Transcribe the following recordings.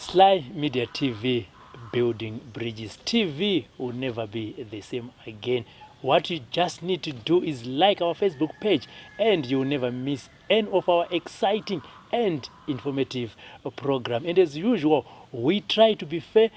Sly Media TV, building bridges. TV will never be the same again. What you just need to do is like our Facebook page, and you will never miss any of our exciting and informative program. And as usual, we try to be fair,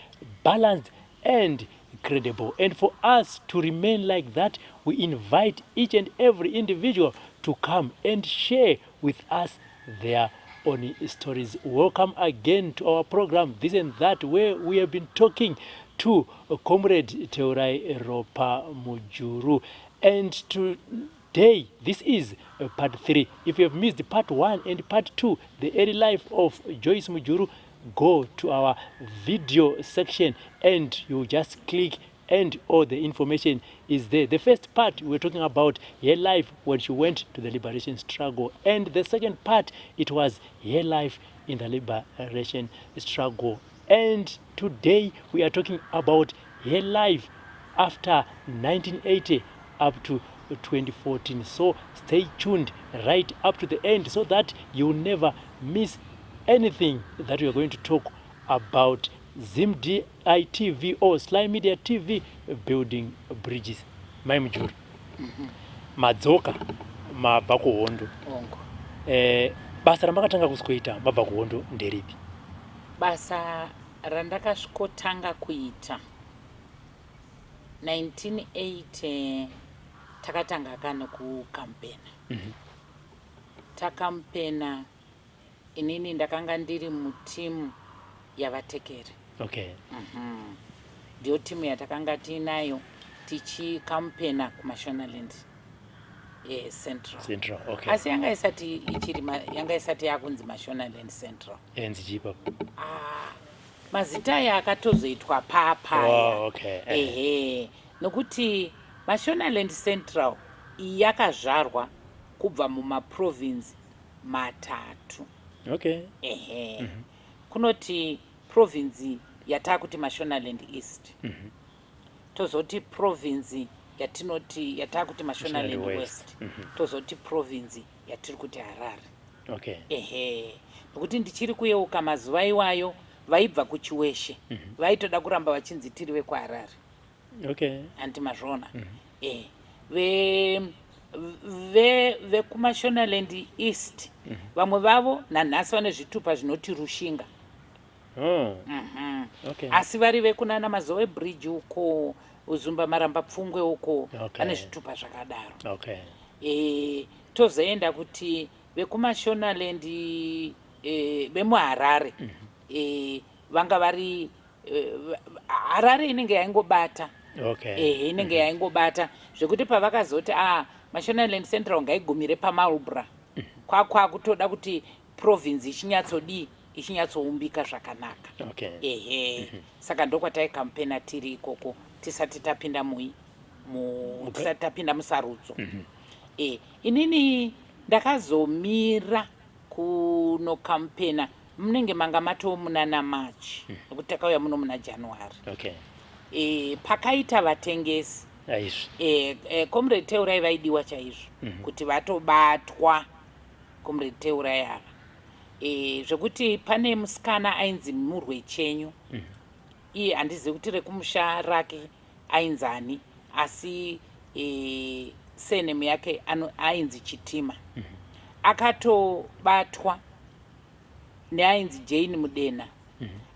balanced, and credible. And for us to remain like that, we invite each and every individual to come and share with us their own stories. Welcome again to our program, This and That, where we have been talking to Comrade Teurai Ropa Mujuru. And today, this is part 3. If you have missed part 1 and part 2, the early life of Joyce Mujuru, go to our video section and you just click and all the information is there. The first part, we're talking about her life when she went to the liberation struggle. And the second part, it was her life in the liberation struggle. And today, we are talking about her life after 1980 up to 2014. So stay tuned right up to the end so that you'll never miss anything that we are going to talk about. ZimdiTv or Sly Media TV, building bridges. My Mujuru. Madzoka mabva kuhondo. Basa ramakatanga kusikuita mabva kuhondo nderipi? Basa randakasvikotanga kuita 1980 takatanga kana kukampena. Takampena inini ndakanga ndiri mutimu yavatekeri. Okay. Ndio timu yatakanga tinayo tichikampena kuMashonaland Central. Okay. Asi yanga isati yakunzi Mashonaland Central. Enzi chipa. Mazita aya akatozoitwa papa. Oh, okay. Nokuti Mashonaland Central yakazvarwa kubva mumaprovince matatu. Okay. Kunoti province yatakuti Mashonaland East. Tozoti province yatakuti Mashonaland West. Tozoti province yatirikuti Harare. Okay. Nokuti ndichiri kuyeuka mazuva iwayo vaibva kuchiweshe. Vaitoda kuramba vachinzi tiri vekuHarare. Okay. Anti mazvona. VekuMashonaland East vamwe vavo nanhasi vane zvitupa zvinoti Rushinga. Okay. Asi vari vekunana Mazowe Bridge uko Uzumba Maramba Pfungwe uko vane zvitupa zvakadaro. Okay. Tozoenda kuti vekuMashonaland vemuHarare vanga vari Harare inenge yaingobata. Okay. Inenge yaingobata zvekuti pavakazoti Mashonaland Central ngaigumire paMarlborough kwakutoda kuti province ichinyatsoumbika zvakanaka. Okay. Saka ndokwataikampena tiri ikoko tisati tapinda tisati tapinda musarudzo. Inini ndakazomira kunokampena munenge manga matoo muna March nokuti takauya muno muna January. Okay. Pakaita vatengesi Comrade Teurai vaidiwa chaizvo kuti vatobatwa Comrade Teurai ava. Zvekuti pane musikana ainzi Murwechenyu. Iye handizivi kuti rekumusha rake ainzani, asi surname yake ainzi Chitima. Akatobatwa neainzi Jane Mudena.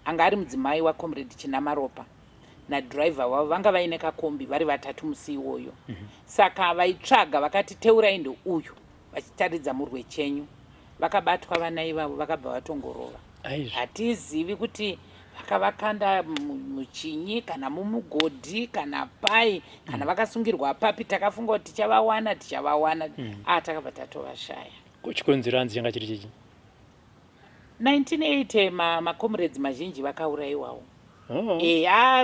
Anga ari mudzimai waComrade Chinamaropa nadriver wavo vanga vaine kakombi vari vatatu musi iwoyo. Saka vaitsvaga vakati Teurai ndeuyu vachitaridza Murwechenyu. Vakabatwa vana ivavo vakabva vatongorova. Hatizivi kuti vakavakanda muchinyi kana mumugodhi kana pai kana vakasungirwa papi. Takafunga kuti tichavana takabva tatovashaya. Chikonzeranzi changa chiri chichi? 1980 makomrades mazhinji vakaurayiwawo.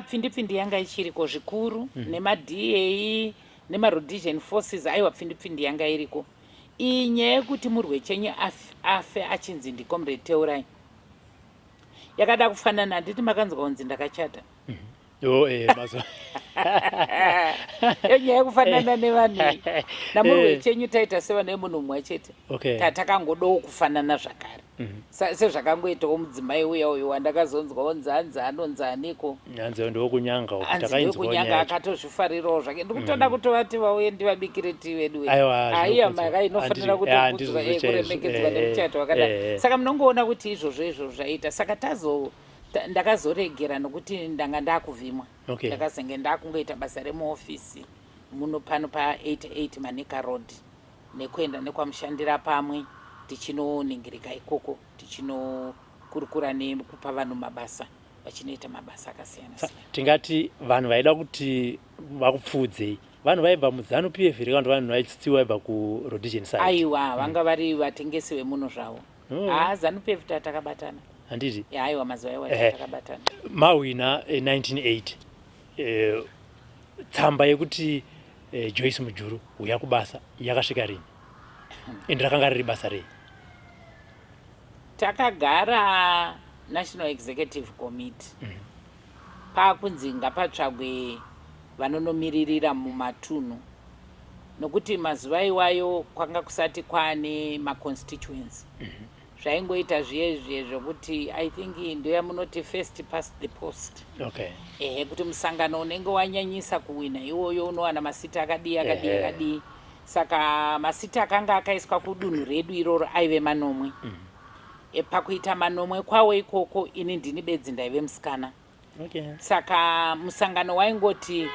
Pfindipfindi yanga ichiriko zvikuru nema-DA nema-Rhodesian forces aiwa pfindipfindi yanga iriko. Iyi nyaya yekuti Murwechenyu afe achinzi ndiComrade Teurai yakada kufanana, handiti makanzwa kunzi ndakachata. Enyaya yekufanana nevanhu. Namuri wechenyu taita sevanhu vemunhu mumwe chete. Takangodawo kufanana zvakare. Sezvakangoitawo mudzimai uya uyu wandakazonzwa onzanza anonzaniko. Nyanze ndokunyanga kunyanga akatozvifarirawo zvake. Ndikutoda kutovati vauye ndivabikire tii vedu. Aiya maka inofanira kutokudzwa kuremekedzwa nemuchato wakadai. Saka munongoona kuti izvozvo zvaita. Saka ndakazoregera nokuti ndanga ndakuvhimwa. Ndakazenge ndakungoita basa remuofisi muno pano pa88 Manika Road nekuenda nekwamushandira pamwe tichinoningirika ikoko tichinokurukura nekupa vanhu mabasa vachinoita mabasa akasiyana siyana. Tingati vanhu vaida kuti vakupfudzei vanhu vaibva muZanu PF kana vanhu vaitsitsiwa vaibva kuRhodesia side. Aiwa vanga vari vatengesi vemuno zvavo. Zanu PF takabatana. Handiti? Aiwa mazuva iwayo takabatana. Mawina 1980 tsamba yekuti Joyce Mujuru uya kubasa yakasvika rini? Ende rakanga riri basa rei? Takagara National Executive Committee. Pakunzi ngapatsvagwe vanonomiririra mumatunhu. Nokuti mazuva iwayo kwanga kusati kwane maconstituency. Zvaingoita zviye zvokuti I think ndoya munoti first past the post. Kuti musangano unenge wanyanyisa kuwina iwoyo unowana masita akadii. Saka masita akanga akaiswa kudunhu redu iroro aive manomwe. Pakuita manomwe kwawo ikoko ini ndini bedzi ndaive musikana. Saka musangano waingoti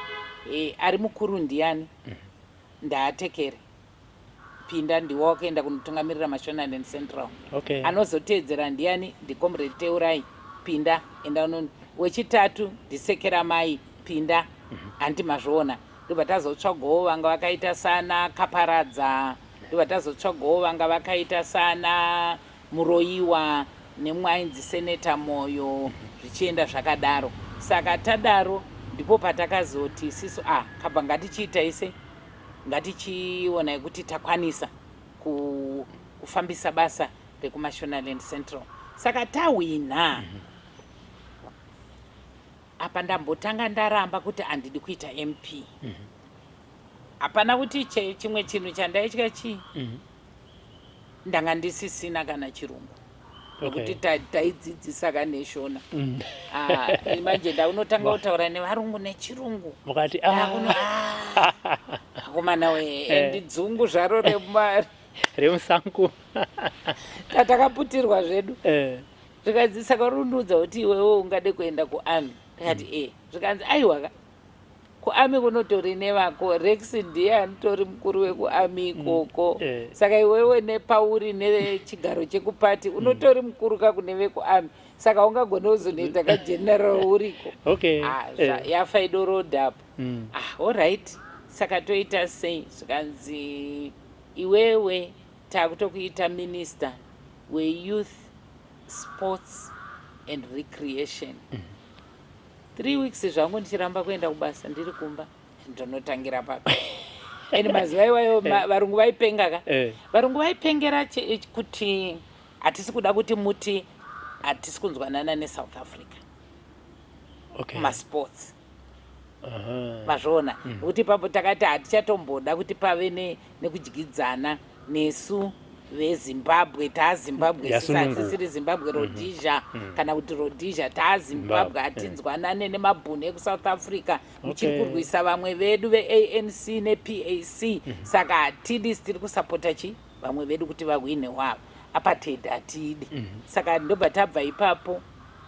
ari mukuru ndiani ndaatekere. Pinda ndiwo wakaenda kunotungamirira National and Central. Anozoteedzera ndiani ndiComrade Teurai. Pinda enda unono. Wechitatu ndisekera mai. Pinda andimazviona. Ndobva tazotsvagawo vanga vakaita sana Kaparadza. Ndobva tazotsvagawo vanga vakaita sana Muroyiwa nemwainzi Seneta Moyo zvichienda zvakadaro. Saka tadaro ndipo patakazoti siso kabva ngatichiita ise ngatichiona kuti takwanisa kufambisa basa rekunational and central. Saka tawina apa ndambotanga ndaramba kuti andidi kuita MP. Hapana kuti chimwe chinhu chandaitya chii ndanga ndisisina kana chirungu nokuti taidzidzisa kaneshona. Manje ndaunotanga kutaura nevarungu nechirungu mukati akomana we ndidzungu zvaro remusango tatakaputirwa zvedu zvikadzisa karundudza kuti iwewe ungade kuenda kuarmy. Ndikati zvikanzi aiwa kuarmy kunotori nevako Rex ndiye anotori mukuru wekuarmy ikoko. Saka iwewe nepauri nechigaro chekupati unotori mukuru kakune vekuarmy. Saka ungagona kuzonoita kageneral uriko. Yafa idorodapo. Alright. Saka toita sei zvikanzi iwewe takutokuita minister weYouth, Sports and Recreation. 3 weeks zvangu ndichiramba kuenda kubasa ndiri kumba ndinotangira papo. Eni mazuva iwayo varungu vaipenga ka. Varungu vaipengera kuti hatisi kuda kuti muti hatisi kunzwanana neSouth Africa. Masports. Mazvona kuti papo takati hatichatomboda kuti pave nekudyidzana nesu veZimbabwe taZimbabwe sisiri Zimbabwe Rhodesia kana kuti Rhodesia taZimbabwe hatinzwanane nemabhunu ekuSouth Africa muchiri kurwisa vamwe vedu veANC nePAC. Saka hatidi tiri kusapota vamwe vedu kuti vahwine wavo apartheid hatidi. Saka ndobva tabva ipapo.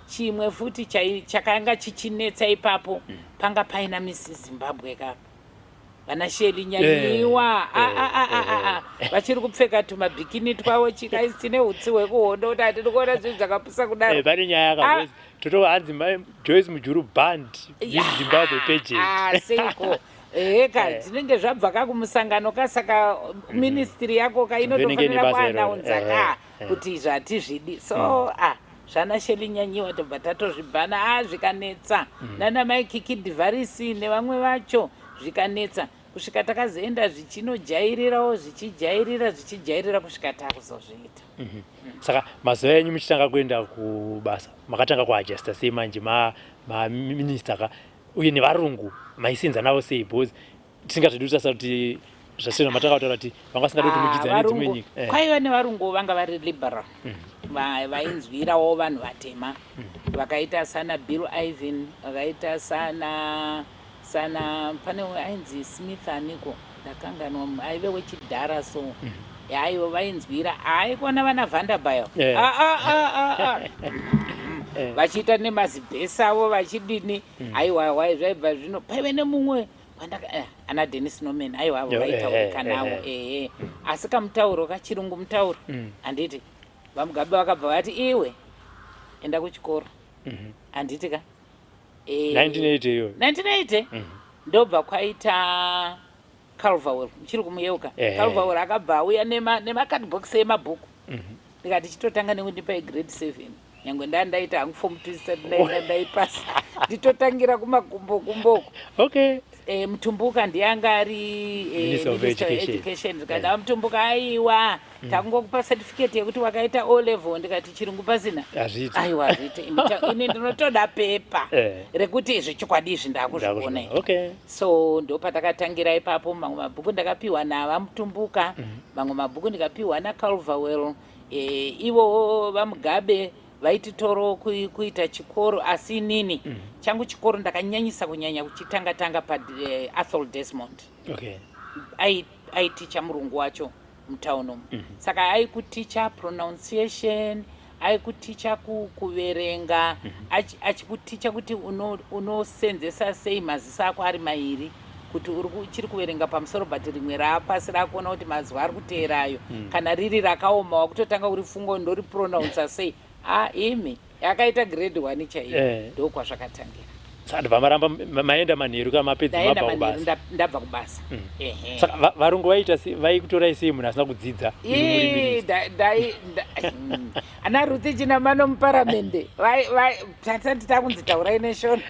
Chimwe futi chakanga chichinetsa ipapo panga paina Mrs Zimbabwe kapo vana Sheli Nyanyiwa vachiri kupfeka tumabhikini twavo chikaisi neutsi hwekuhondo kuti hatiri kuona zvinhu zvakapisa kudaro. Pane nyaya yakavezi totohanzi Joyce Mujuru band Zimbabwe pageant seiko dzinenge zvabva kakumusangano kasaka ministry yako kainotofanira kuanaunza kuti izvi hatizvidi. So zvana Sheli Nyanyiwa tobva tatozvibhana zvikanetsa nana Mike Kidvarisi nevamwe vacho zvikanetsa kusvika takazoenda zvichinojairirawo zvichijairira kusvika takuzozviita. Saka mazuva enyu muchitanga kuenda kubasa makatanga kuadjusta sei manje maminister ka uye nevarungu maisenza navo sei because tisingatodi tasa kuti zvasina matakautaura kuti vanga singadi kuti mukidzane dzimwe nyika kwaiva nevarungu vanga vari liberal vainzwirawo vanhu vatema vakaita sana Bill Ivan vakaita sana pane ainzi Smith aniko ndakanganwa aive wechidhara so yaivo vainzwira aikona vana Vanderbilt vachiita nemazibhesi avo vachidini aiwa zvaibva zvino paive nemumwe ana Dennis Norman aiwavo vaitaurika nawo asi kamutauro kachirungu mutauro handiti vaMugabe vakabva vati iwe enda kuchikoro handiti ka 1980 iyo 1980 ndobva kwaita Calverwell muchiri kumuyeuka Calverwell akabva auya nemakadbox emabhuku ndikati chitotanga nekundipa grade 7 nyangwe ndaita hangu form 2 ndaipasa nditotangira kumakumbokumboko okay Mutumbuka ndiyanga ari Minister of Education ndikada Mutumbuka aiwa takungokupa certificate yekuti wakaita O level ndikati chirungu pasina aiwa azviti ine ndinotoda pepa rekuti izvi chokwadi izvi ndakuzviona okay so ndopatakatangira ipapo mamwe mabhuku ndakapiwa navaMutumbuka mamwe mabhuku ndikapiwa naCalverwell ivo vaMugabe vaititoro kuita chikoro asi nini changu chikoro ndakanyanyisa kunyanya kuchitanga Athol Desmond aiticha murungu wacho mutauno saka aikuticha pronunciation aikuticha kuverenga achikuticha kuti unosenzesa sei mazisa ako ari mairi kuti uchiri kuverenga pamusoro but rimwe rapasi rakuona kuti mazwi ari kuteerayo kana riri rakaoma wakutotanga uri fungo ndori pronounce sei imi yakaita grade 1 chaiyo ndokwa zvakatangira saka vamaramba maenda manheru kamapedza mabva kubasa ndabva kubasa saka varungu vaikutorai sei munhu asina kudzidza ana Ruthi Chinamano muparamende tasati takunzi taurai neshona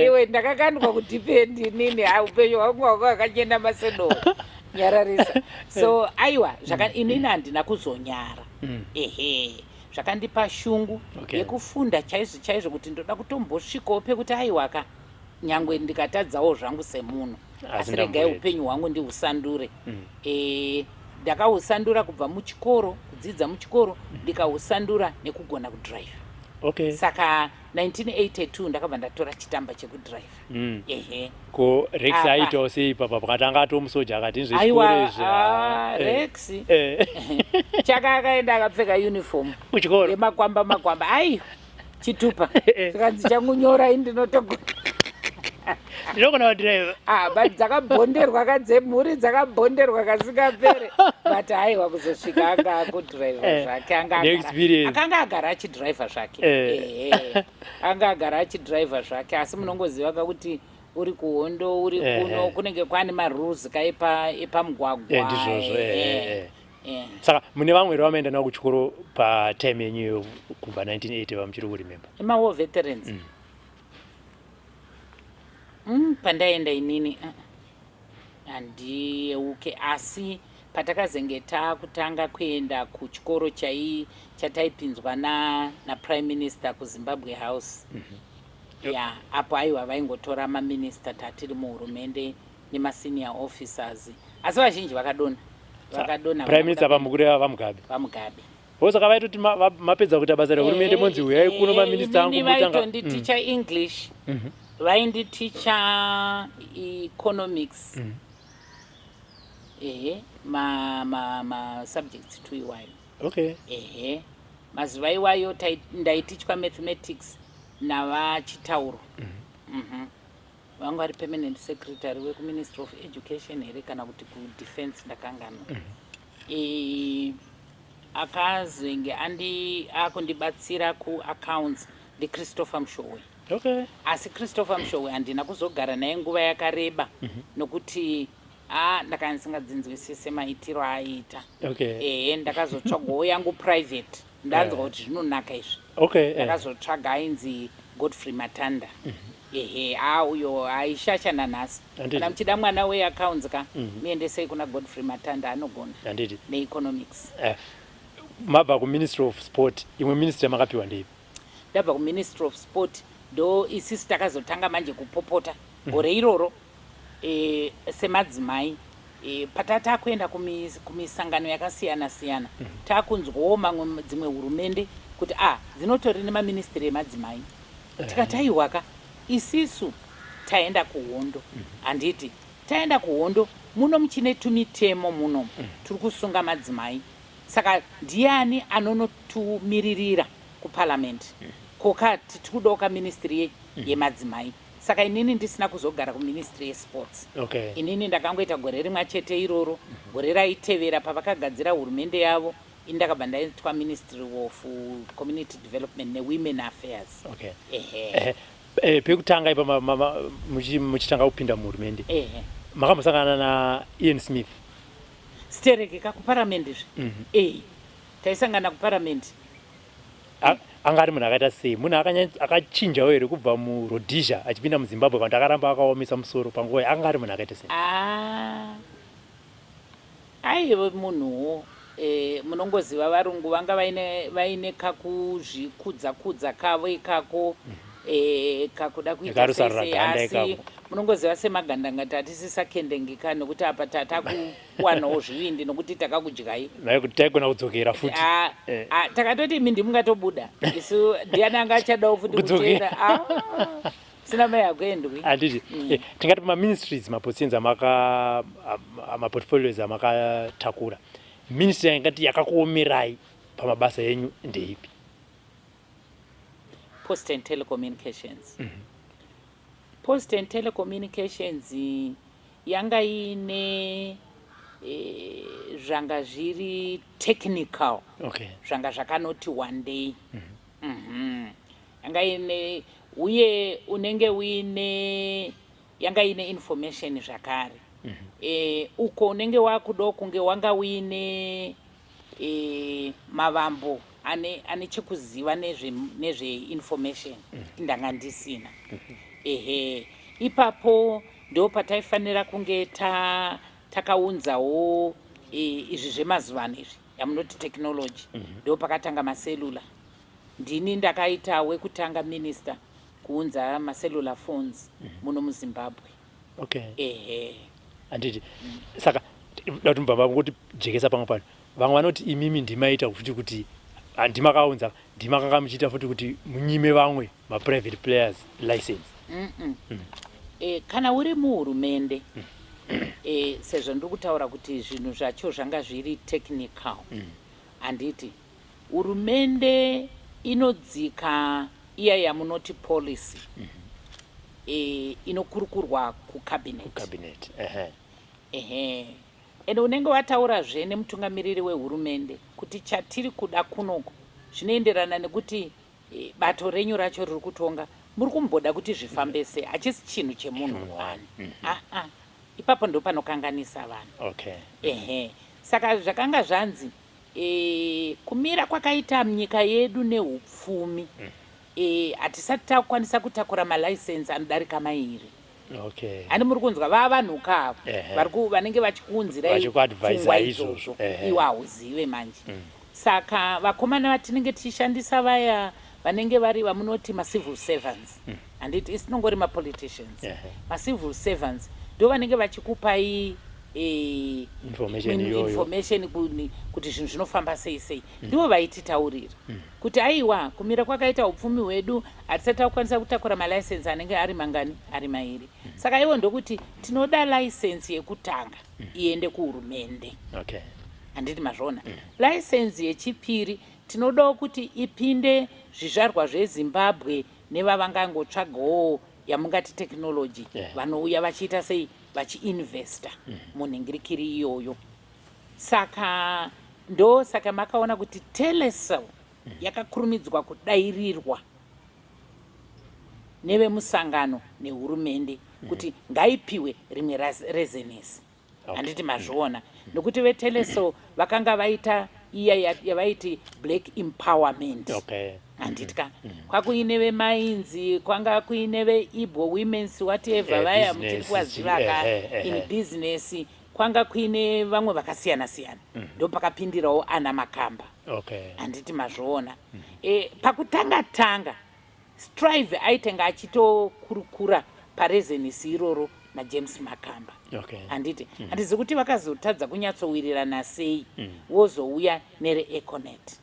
iwe ndakakandwa kudhipendi nini upenyu hwangu hwakachenda masedo nyararisa so aiwa inini handina kuzonyara zvakandipa shungu yekufunda chaizvo kuti ndoda kutombosvikawo pekuti aiwaka nyangwe ndikatadzawo zvangu semunhu asi regai upenyu hwangu ndihusandure ndakahusandura kubva muchikoro kudzidza muchikoro ndikahusandura nekugona kudrive saka 1982 ndakabva ndatora chitamba chekudrive ko Rex aitawo sei papa pakatanga atomusoja akati Rex chakaakaenda akapfeka uniform kuchikoro yemakwamba aiyo chitupa zikanzi changunyora indinotogona ndinogona kudrive but dzakabhonderwa kadzemhuri dzakabhonderwa kasingapere but aiwa kuzosvika anga akudrive zvake akanga agara achidriva zvake anga agara achidriva zvake asi munongoziva kakuti uri kuhondo uri kuno kunenge kwane marules epamugwagwa ndizvozvo saka mune vamwe vamaenda navo kuchikoro patime yenyu kubva 1980 vamuchiri kurememba emawo veterans pandaenda inini handiyeuke asi patakazenge takutanga kuenda kuchikoro chataipinzwa naprime minister kuZimbabwe house apo aiwa vaingotora maminista tatiri muhurumende nemasenior officers asi vazhinji vakadona prime minister pamukureva vaMugabe saka vaitoti mapedza kuita basa rehurumende monzi uyai kuno maminista angu vaitonditicha English vainditicha economics subjects to iwayo mazuva iwayo ndaitichwa mathematics navachitauro vanga vari permanent secretary wekuministry of education here kana kuti kudefense ndakanganwa akazenge akundibatsira kuaccounts ndiChristopher Mshowe asi Christopher Mshowe handina kuzogara naye nguva yakareba nokuti ndakandisingadzinzwisise maitiro aiita ndakazotsvagawo yangu private ndanzwa kuti zvinonaka izvi ndakazotsvaga ainzi Godfrey Matanda uyo aishachana nhasi kana muchida mwana weaccounts muendesei kuna Godfrey Matanda anogona neeconomics mabva kuministry of sport imwe ministry makapiwa ndeipi ndabva kuministry of sport ndo isisi takazotanga manje kupopota gore iroro semadzimai patatakuenda kumisangano yakasiyana siyana takunzwawo mamwe dzimwe hurumende kuti dzinotori nemaministry emadzimai tikataiwaka isisu taenda kuhondo handiti taenda kuhondo muno muchine tumitemo muno turi kusunga madzimai saka ndiani anonotumiririra kuparliament kokati tiri kudoka ministry yemadzimai saka inini ndisina kuzogara kuministry yesports inini ndakangoita gore rimwe chete iroro gore raitevera pavakagadzira hurumende yavo indakabva ndaitwa ministry of community development newomen affairs pekutanga ipa muchitanga kupinda muhurumende makambosangana na Ian Smith sterekeka kuparliament taisangana kuparliament anga ari munhu akaita sei munhu akachinjawo here kubva muRhodesia achipinda muZimbabwe vantu akaramba akaomesa musoro panguva anga ari munhu akaita sei aive munhuwo munongoziva varungu vanga vaine kakuzvikudza kavo ikako kakuda kuita sei asi munongoziva semagandangati hatisisakendengeka nokuti apa tatakuwanawo zvivindi nokuti takakudyai kuti taigona kudzokera futi takatoti imi ndimungatobuda isu ndiani anga achadawo futi kudzokera sina mai akuendwi handiti tingati maministries mapositions amaportfolios amakatakura ministry yangati yakakuomerai pamabasa yenyu ndeipi post and telecommunications post and telecommunications yanga ine zvanga zviri technical zvanga zvakanoti one day yanga ine uye unenge uine yanga ine information zvakare uko unenge wakudo kunge wanga uine mavambo ane chekuziva nezve information ndanga ndisina ipapo ndo pataifanira kunge takaunzawo izvi zvemazuvano izvi yamunoti technology ndo pakatanga macellular ndini ndakaita wekutanga minister kuunza macellular phones muno muZimbabwe handiti saka dakumbamba kuti jekesa pamwe pano vamwe vanoti imimi ndimaita futi kuti ndimakaunza ndimakanga muchiita futi kuti munyime vamwe maprivate players license kana uri muhurumende sezvo ndiri kutaura kuti zvinhu zvacho zvanga zviri technical handiti hurumende inodzika iya yamunoti policy inokurukurwa kucabinet ende unenge wataurazve nemutungamiriri wehurumende kuti chatiri kuda kunoko zvinoenderana nekuti bato renyu racho riri kutonga muri kumboda kuti zvifambese hachisi chinhu chemunhu wani ipapo ndo panokanganisa vanhu saka zvakanga zvanzi kumira kwakaita nyika yedu neupfumi hatisati takukwanisa kutakura malicense anodarika mairi hani muri kunzwa vavanhuka avo vanenge vachikuunzirai pfungwa izvozvo iwe hauzive manje saka vakomana vatinenge tichishandisa vaya vanenge vari vamunoti macivil servants handiti isinongori mapoliticians macivil servants ndo vanenge vachikupai information kuti zvinhu zvinofamba sei sei ndivo vaititaurira kuti aiwa kumira kwakaita upfumi hwedu hatisati takukwanisa kutakura malicense anenge ari mangani ari mairi saka ivo ndokuti tinoda license yekutanga iende kuhurumende handiti mazvona license yechipiri tinodawo kuti ipinde zvizvarwa zveZimbabwe nevavangangotsvagawo yamungati technology vanouya vachiita sei vachiinvesta munhingirikiri iyoyo saka makaona kuti telecell yakakurumidzwa kudairirwa nevemusangano nehurumende kuti ngaipiwe rimwe rezenesi handiti mazviona nokuti vetelecell vakanga vaita iya yavaiti black empowerment handitya kwakuine vemainzi kwanga kuine veIbbo women's whatever vaya mutiri kuvaziva in business kwanga kuine vamwe vakasiyana siyana ndo pakapindirawo ana makamba handiti mazviona pakutanga strive aitenga achitokurukura parezenisi iroro najames makamba. Handiti handizi kuti vakazotadza kunyatsowirirana sei wozouya nereeconet.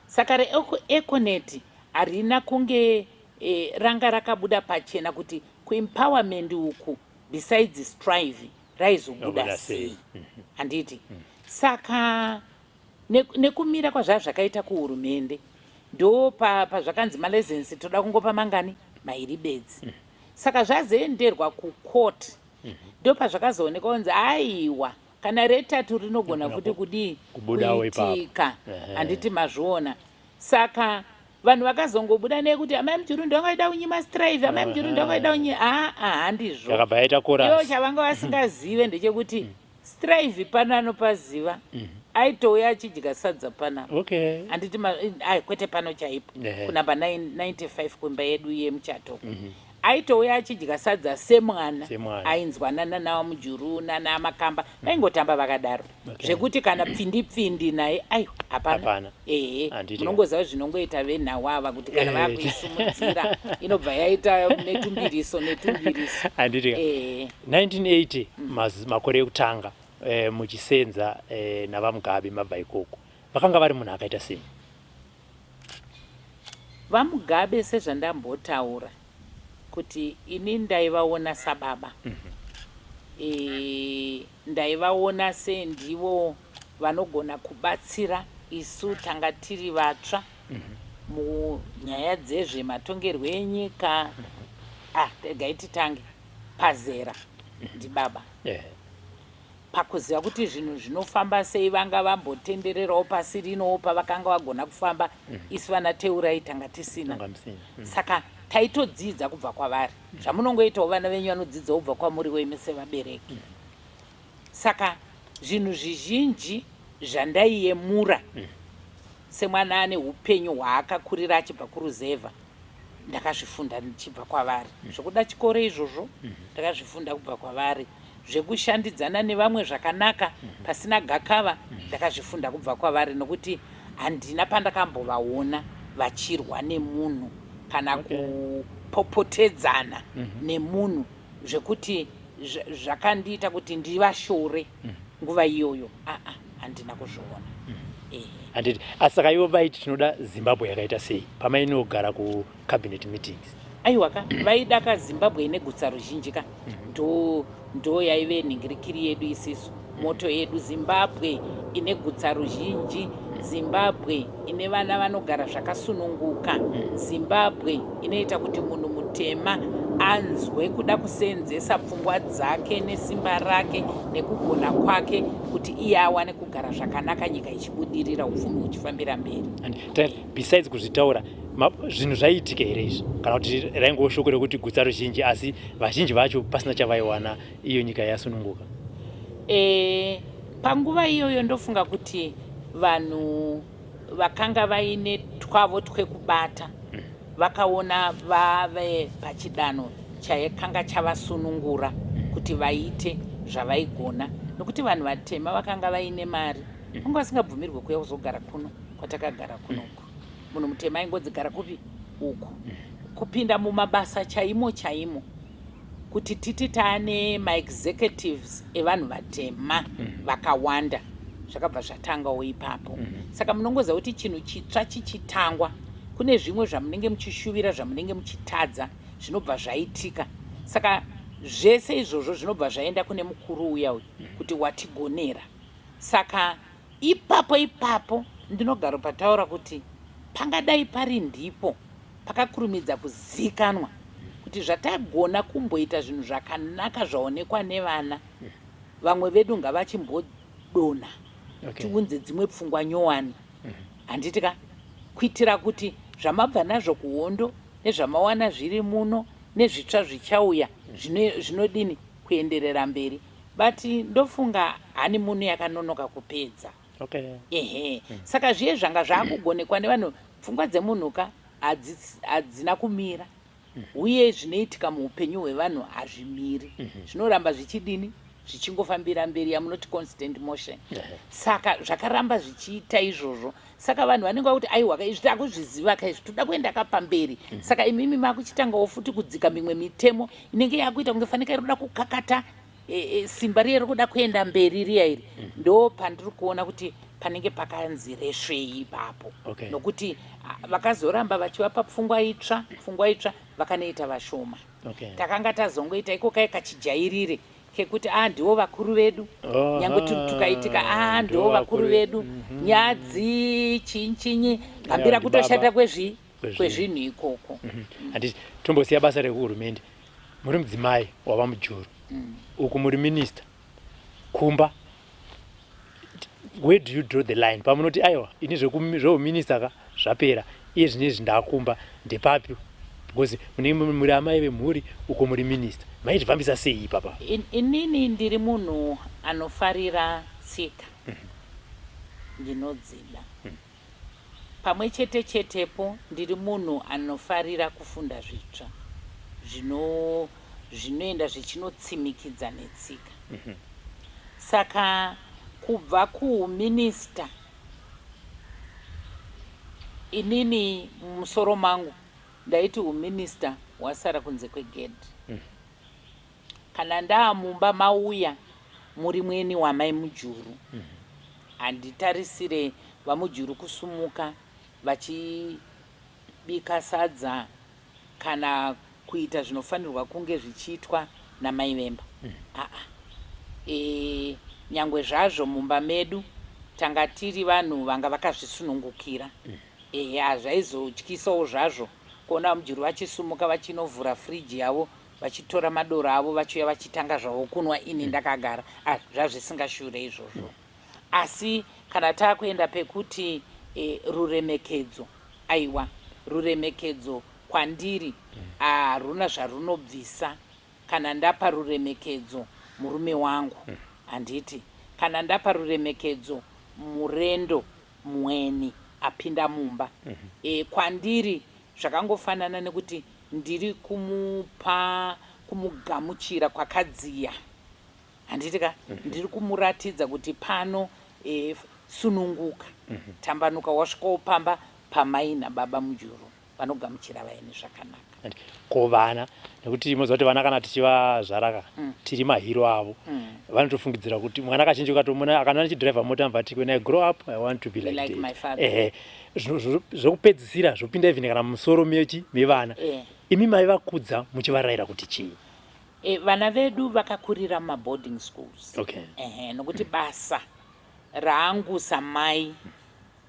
Saka reeconet harina kunge ranga rakabuda pachena kuti kuempowerment uku besides strive raizobuda sei. Handiti saka nekumira kwazvazvo zvakaita kuhurumende ndo pazvakanzi malicense toda kungopa mangani mairi bedzi. Saka zvazoenderwa kukoti ndo pazvakazoonekwa kunzi aiwa kana retatu rinogona futi kudii kuitika. Handiti mazviona. Saka vanhu vakazongobuda nekuti amai Mujuru ndongoida unyima strive, amai Mujuru ndongoida unyi handizvo. Ivo chavanga vasingazive ndechekuti strive pano anopaziva aitouya achidya sadza panapa. Handiti kwete pano chaipo kunamba 95 kumba yedu yemuchato aitouya achidya sadza semwana ainzwanana nawa Mujuru nana Makamba vaingotamba vakadaro zvekuti kana pfindi naye aiwa hapana. Munongoziva zvinongoita venhau ava kuti kana vakuisumudzira inobva yaita netumbiriso 1980 makore ekutanga muchisenza navamugabe mabva ikoko vakanga vari munhu akaita sei? Vamugabe sezvandambotaura kuti ini ndaivaona sababa. Ndaivaona sendivo vanogona kubatsira isu tanga tiri vatsva munyaya dzezvematongerwo enyika. Regai titange pazera ndibaba. Pakuziva kuti zvinhu zvinofamba sei vanga vambotendererawo pasi rinowo pavakanga vagona kufamba isu vana Teurai tanga tisina. Saka taitodzidza kubva kwavari zvamunongoitawo vana venyu vanodzidzawo kubva kwamuri wemi sevabereki. Saka zvinhu zvizhinji zvandaiyemura semwana ane upenyu hwaakakurira achibva kuruzevha ndakazvifunda ndichibva kwavari. Zvokuda chikore izvozvo ndakazvifunda kubva kwavari. Zvekushandidzana nevamwe zvakanaka pasina gakava ndakazvifunda kubva kwavari nokuti handina pandakambovaona vachirwa nemunhu kana kupopotedzana nemunhu zvekuti zvakandiita kuti ndivashore nguva iyoyo. Handina kuzviona. Handiti asaka ivo vaiti tinoda Zimbabwe yakaita sei pamainogara kucabinet meetings? Aiwa vaida kaZimbabwe ine gutsa ruzhinji ndo yaive nhingirikiri yedu isisu. Moto yedu Zimbabwe ine gutsa ruzhinji, Zimbabwe ine vana vanogara zvakasununguka, Zimbabwe inoita kuti munhu mutema anzwe kuda kuseenzesa pfungwa dzake nesimba rake nekugona kwake kuti iye awane kugara zvakanaka nyika ichibudirira upfumi uchifambira mberi. Besides kuzvitaura zvinhu zvaiitika here izvi kana kuti raingovo shoko rekuti gutsa ruzhinji asi vazhinji vacho pasina chavaiwana iyo nyika yasununguka? Panguva iyoyo ndofunga kuti vanhu vakanga vaine twavo twekubata vakaona vave pachidanho chakanga chavasunungura kuti vaite zvavaigona nokuti vanhu vatema vakanga vaine mari vanga vasingabvumirwe kuuya kuzogara kuno kwatakagara kunoku. Munhu mutema aingodzigara kupi uku kupinda mumabasa chaimo kuti titi taane maexecutives evanhu vatema vakawanda zvakabva zvatangawo ipapo. Saka munongoziva kuti chinhu chitsva chichitangwa kune zvimwe zvamunenge muchishuvira zvamunenge muchitadza zvinobva zvaitika. Saka zvese izvozvo zvinobva zvaenda kune mukuru uya uyu kuti watigonera. Saka ipapo ndinogara pataura kuti pangadai pari ndipo pakakurumidza kuzikanwa kuti zvatagona kumboita zvinhu zvakanaka zvaonekwa nevana vamwe vedu ngavachimbodona tiunze dzimwe pfungwa nyowani. Handitika kuitira kuti zvamabva nazvo kuhondo nezvamawana zviri muno nezvitsva zvichauya zvinodini kuenderera mberi. Bati ndofunga hani munhu yakanonoka kupedza. Saka zviye zvanga zvaakugonekwa nevanhu pfungwa dzemunhuka hadzina kumira uye zvinoitika muupenyu hwevanhu hazvimiri zvinoramba zvichidini zvichingofambira mberi yamunoti constant motion. Saka zvakaramba zvichiita izvozvo saka vanhu vanenge kuti aiwa izvi takuzviziva kaizvi toda kuenda kapamberi saka imimi makuchitangawo futi kudzika mimwe mitemo inenge yakuita kunge fanika iri kuda kukakata simba riye rikuda kuenda mberi riya iri ndo pandiri kuona kuti panenge pakanzi reshwei ipapo nokuti vakazoramba vachivapa pfungwa itsva vakanoita vashoma takanga tazongoita iko kai kachijairire kekuti ndivo vakuru vedu nyange tukaitika ndivo vakuru vedu nyadzi chinchinyi gambira kutoshata kwezvinhu ikoko handiti tombosiya basa rekuhurumende muri mudzimai wava Mujuru uku muri minister kumba where do you draw the line pamunoti aiwa ini zveuminister ka zvapera iye zvinezvi ndakumba ndepapi because muri amai vemhuri uko muri minister maizvifambisa sei ipapa inini ndiri munhu anofarira tsika ndinodzida pamwe chete chetepo ndiri munhu anofarira kufunda zvitsva zvinoenda zvichinotsimikidza netsika saka kubva kuuminista inini mumusoro mangu ndaiti uminista wasara kunze kwegedhi kana ndaamumba mauya muri mweni wamai Mujuru handitarisire vaMujuru kusumuka vachibika sadza kana kuita zvinofanirwa kunge zvichiitwa namai vemba nyangwe zvazvo mumba medu tanga tiri vanhu vanga vakazvisunungukira zvaizotyisawo zvazvo kuona Mujuru vachisumuka vachinovhura friji yavo vachitora madoro avo vachiuya vachitanga zvavo kunwa ini ndakagara zvazvisingashure izvozvo asi kana taakuenda pekuti ruremekedzo aiwa ruremekedzo kwandiri haruna zvarunobvisa kana ndapa ruremekedzo murume wangu handiti kana ndapa ruremekedzo murendo mweni apinda mumba kwandiri zvakangofanana nekuti ndiri kumugamuchira kwakadziya handitika ndiri kumuratidza kuti pano sununguka tambanuka wasvikawo pamba pamai nababa Mujuru vanogamuchira vaeni zvakanaka ko vana nekuti moziva kuti vana kana tichivazvaraka tiri mahiro avo vanotofungidzira kuti mwana kazhinji ukatomona kana achidhiraivha mota amvati when I grow up I want to be like my father zvokupedzisira zvopinda even kana musoro mevana imi mai vakudza muchivarayira kuti chii vana vedu vakakurira mumaboarding schools nokuti basa raangu samai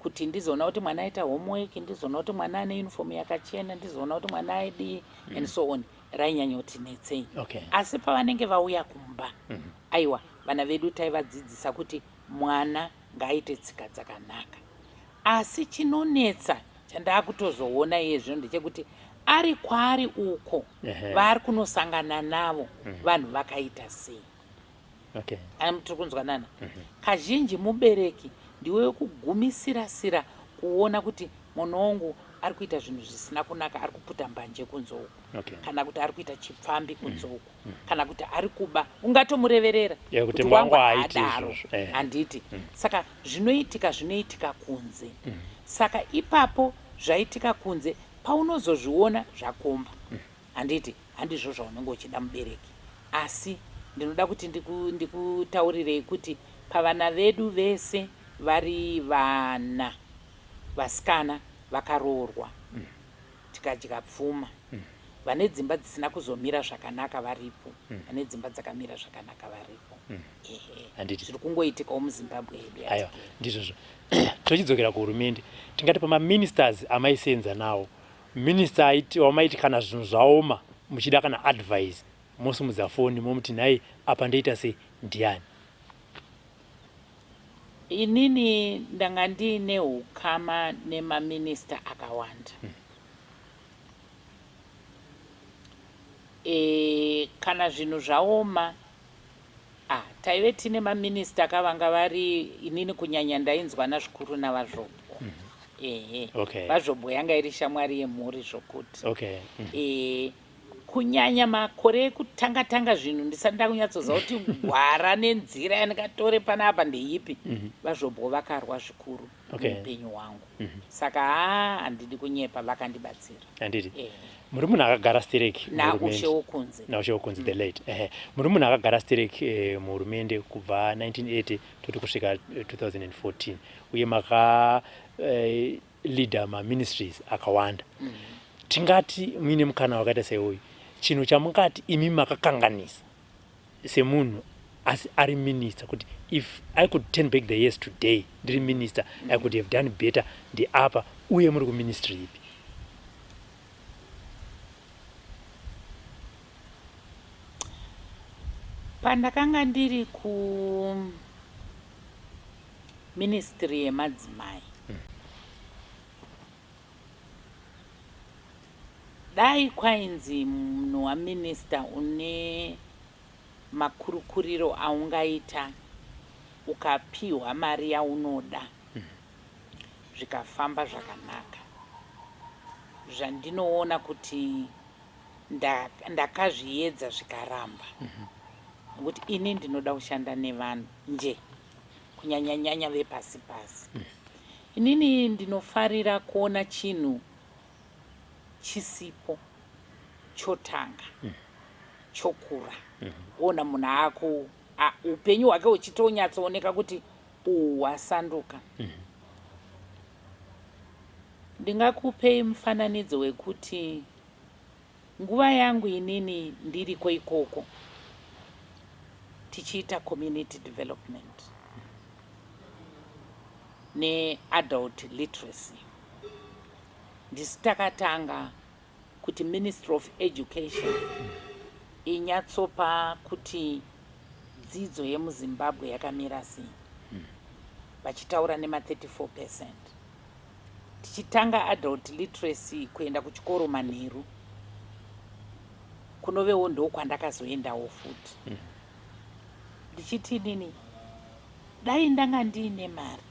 kuti ndizoona kuti mwana aita homework ndizoona kuti mwana ane uniform yakachena ndizoona kuti mwana aidi and so on rainyanya kuti netsei asi pavanenge vauya kumba aiwa vana vedu taivadzidzisa kuti mwana ngaaite tsika dzakanaka asi chinonetsa chandaakutozoona iye zvino ndechekuti ari kwaari uko vari kunosangana navo vanhu vakaita sei tiri kunzwanana kazhinji mubereki ndiwe wekugumisira kuona kuti mwana wangu ari kuita zvinhu zvisina kunaka ari kuputa mbanje kunze uku kana kuti ari kuita chipfambi kunze uku kana kuti ari kuba ungatomureverera kuti wangu haidaro handiti saka zvinoitika kunze saka ipapo zvaitika kunze paunozozviona zvakomba handiti handizvo zvaunenge uchida mubereki asi ndinoda kuti ndikutaurirei kuti pavana vedu vese vari vana vasikana vakaroorwa tikadya pfuma vane dzimba dzisina kuzomira zvakanaka varipo vane dzimba dzakamira zvakanaka varipo zviri kungoitikawo muZimbabwe yedu aiwa ndizvozvo tochidzokera kuhurumende tingati pamaministers amaisenza nawo minister wamaiti kana zvinhu zvaoma muchida kana advice mosimudza foni momuti nhai apa ndoita sei ndiani inini ndanga ndiine ukama nemaminista akawanda kana zvinhu zvaoma taive tine maminista akavanga vari inini kunyanya ndainzwana zvikuru navazvobwo vazvobwo yanga iri shamwari yemhuri zvokuti kunyanya makore ekutanga zvinhu ndisati ndakunyatsoziva kuti gwara nenzira yandingatore panapa ndeipi. Vazvobvo vakarwa zvikuru muupenyu hwangu. Saka handidi kunyepa, vakandibatsira. Handidi. Muri munhu akagara stereki naushe wokunze. Naushe wokunze the late. Muri munhu akagara stereki muhurumende kubva 1980 toti kusvika 2014 uye maka leader ma-ministries akawanda. Tingati muine mukana wakaita seuyu, chinhu chamungati imi makakanganisa semunhu asi ari minister kuti if I could turn back the years today ndiri minister I could have done better ndiapa uye muri kuministry ipi? Pandakanga ndiri ku ministry yemadzimai, dai kwainzi munhu waminista une makurukuriro aungaita ukapiwa mari yaunoda zvikafamba zvakanaka. Zvandinoona kuti ndakazviedza zvikaramba. Nokuti ini ndinoda kushanda nevanhu nje, kunyanya vepasi pasi. Inini ndinofarira kuona chinhu chisipo chotanga chokura. Ona munhu ako upenyu hwake uchitonyatsooneka kuti wasanduka. Ndingakupei mufananidzo wekuti nguva yangu inini ndiriko ikoko tichiita community development ne-adult literacy. Ndisi takatanga kuti Ministry of Education inyatsopa kuti dzidzo yemuZimbabwe yakamira sei, vachitaura nema-34%. Tichitanga adult literacy kuenda kuchikoro manheru, kunovewo ndokwandakazoendawo futi. Ndichiti nini, dai ndanga ndiine mari,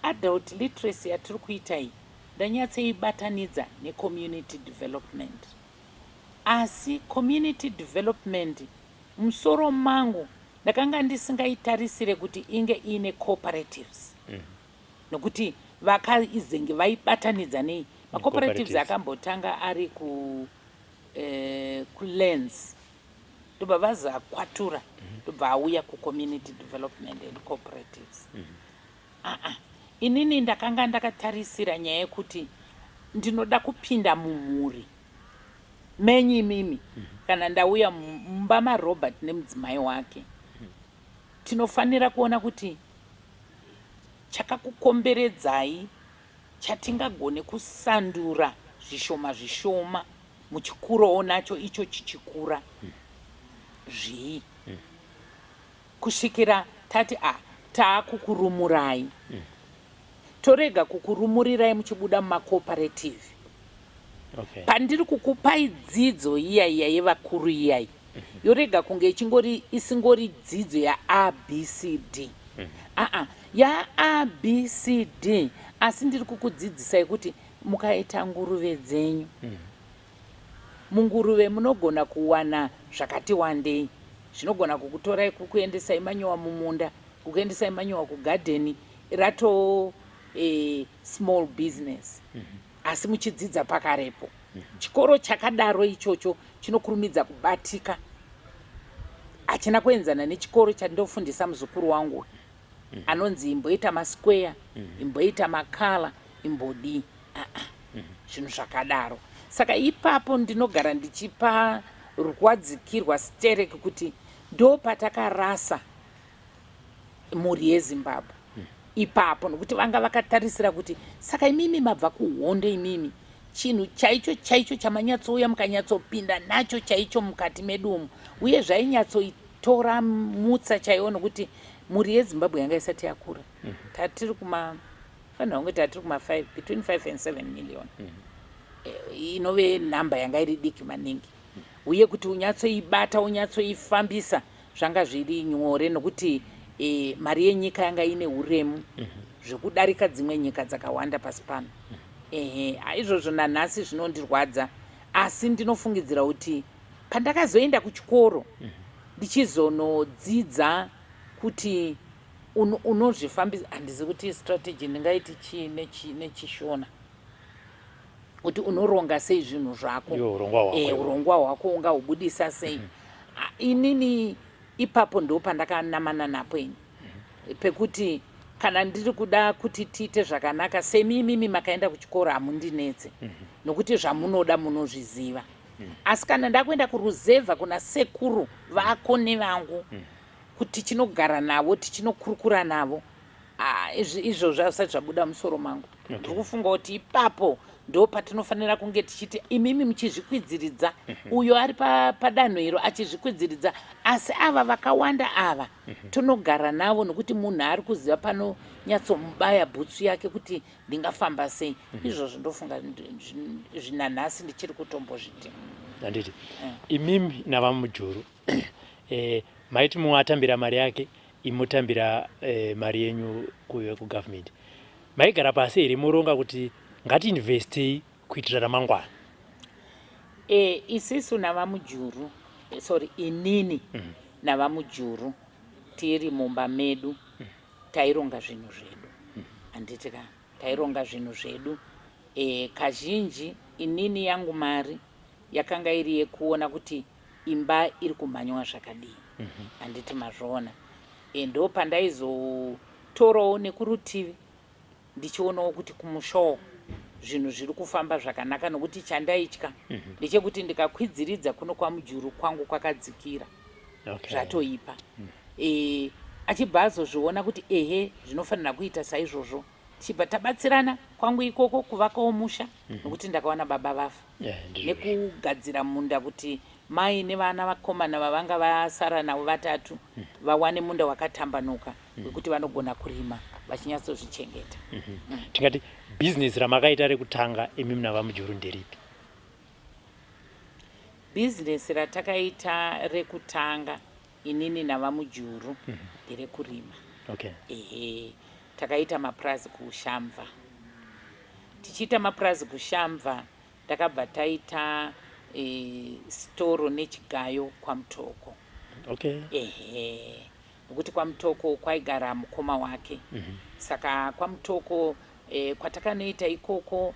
adult literacy yatiri kuita iyi ndanyatsoibatanidza necommunity development. Asi community development musoro mangu ndakanga ndisingaitarisire kuti inge ine cooperatives. Nokuti vakaizenge vaibatanidza nei. Macooperatives akambotanga ari ku-lens. Ndobva vazakwatura, ndobva auya ku-community development and cooperatives. Inini ndakanga ndakatarisira nyaya yekuti ndinoda kupinda mumhuri menyi mimi. Kana ndauya mumba maRobert nemudzimai wake, tinofanira kuona kuti chakakukomberedzai chatingagone kusandura zvishoma muchikurowo nacho icho chichikura zvii, kusvikira tati taakukurumurai. Torega kukurumurirai muchibuda mumacooperative. Pandiri kukupai dzidzo iya yevakuru iyai, yorega kunge isingori dzidzo ya-ABCD. Ya-ABCD, asi ndiri kukudzidzisai kuti mukaita nguruve dzenyu, munguruve munogona kuwana zvakati wandei. Zvinogona kukutorai kukuendesai manyowa mumunda, kukuendesai manyowa kugadheni, rato small business. Asi muchidzidza pakarepo. Chikoro chakadaro ichocho chinokurumidza kubatika. Achina kuenzana nechikoro chandofundisa muzukuru wangu anonzi imboita masquare, imboita makala, imbodi. Zvinhu zvakadaro. Saka ipapo ndinogara ndichipa rwadzikirwa stereki kuti ndo patakarasa mhuri yeZimbabwe. Ipapo nokuti vanga vakatarisira kuti saka imimi mabva kuhondo, imimi chinhu chaicho chamanyatsouya mukanyatsopinda nacho chaicho mukati medumu, uye zvainyatsoitora mutsa chaiwo nokuti mhuri yeZimbabwe yanga isati yakura. Tatiri kuma between 5 and 7 million. Inove namba yanga iri diki maningi, uye kuti unyatsoibata unyatsoifambisa zvanga zviri nyore nokuti mari yenyika yanga ine uremu zvekudarika dzimwe nyika dzakawanda pasi pano. Izvozvo nanhasi zvinondirwadza, asi ndinofungidzira kuti pandakazoenda kuchikoro ndichizonodzidza kuti unozvifambisa, handizi kuti strategy ndingaiti chii nechishona, kuti unoronga sei zvinhu zvako, urongwa hwako ungahubudisa sei. Inini ipapo ndo pandakanamana napo ini, pekuti kana ndiri kuda kuti tiite zvakanaka semimimi makaenda kuchikoro hamundinetse, nokuti zvamunoda munozviziva. Asi kana ndakuenda kuruzevha kuna sekuru vako nevangu, kuti tinogara navo tichinokurukura navo, izvo zvasati zvabuda musoro mangu. Ndiri kufunga kuti ipapo ndo patinofanira kunge tichiti imimi muchizvikwidziridza, uyo ari padanho iro achizvikwidziridza, asi ava vakawanda ava tonogara navo, nokuti munhu ari kuziva panonyatsomubaya bhutsu yake kuti ndingafamba sei. Izvozvo ndofunga zvinanhasi ndichiri kutombozviti. Handiti imimi navaMujuru maiti mumwe atambira mari yake, imutambira mari yenyu kugovernment, maigara pasi here muronga kuti ngatiinvestei kuitira ramangwana? Isisu navaMujuru, inini navaMujuru tiri mumba medu taironga zvinhu zvedu. Handiti ka taironga zvinhu zvedu. Kazhinji inini yangu mari yakanga iri yekuona kuti imba iri kumhanywa zvakadii. Handiti mazvoona. Ndo pandaizotorawo nekurutivi ndichionawo kuti kumushawo zvinhu zviri kufamba zvakanaka, nokuti chandaitya ndechekuti ndikakwidziridza kuno kwaMujuru kwangu kwakadzikira, zvatoipa. Achibva azozviona kuti zvinofanira kuita saizvozvo, tichibva tabatsirana kwangu ikoko kuvakawo musha, nokuti ndakawana baba vafa, nekugadzira munda kuti mai nevana vakomana vavanga vasara navo vatatu vawane munda wakatambanuka wekuti vanogona kurima vachinyatsozvichengeta. Tingati bhizinesi ramakaita rekutanga imimi navaMujuru nderipi? Bhizinesi ratakaita rekutanga inini navaMujuru nderekurima. Takaita mapurazi kushamva. Tichiita mapurazi kushamva, takabva taita storo nechigayo kwaMutoko. Nokuti kwaMutoko kwaigara mukoma wake. Saka kwaMutoko kwatakanoita ikoko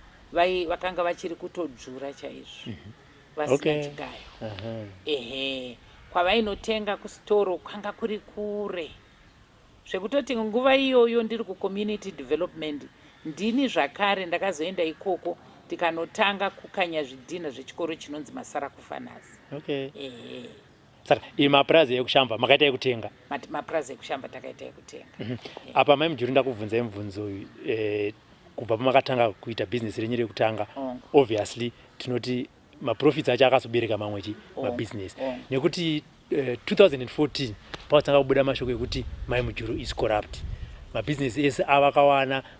vakanga vachiri kutodzvura chaizvo, vasina chigayo. Kwavainotenga kustoro kwanga kuri kure, zvekutoti nguva iyoyo ndiri kucommunity development ndini zvakare ndakazoenda ikoko tikanotanga kukanya zvidhina zvechikoro chinonzi Masara Kufanasi. Saka iyi mapurazi ekushamba makaita ekutenga? Mapurazi ekushamba takaita ekutenga. Apa maimujuru ndakubvunzai mubvunzo kubva pamakatanga kuita bhizinesi renyu rekutanga, obviously tinoti maprofits acho akazobereka mamwe mabhizinesi, nekuti 2014 pakatanga kubuda mashoko ekuti maimujuru is corrupt, mabhizinesi ese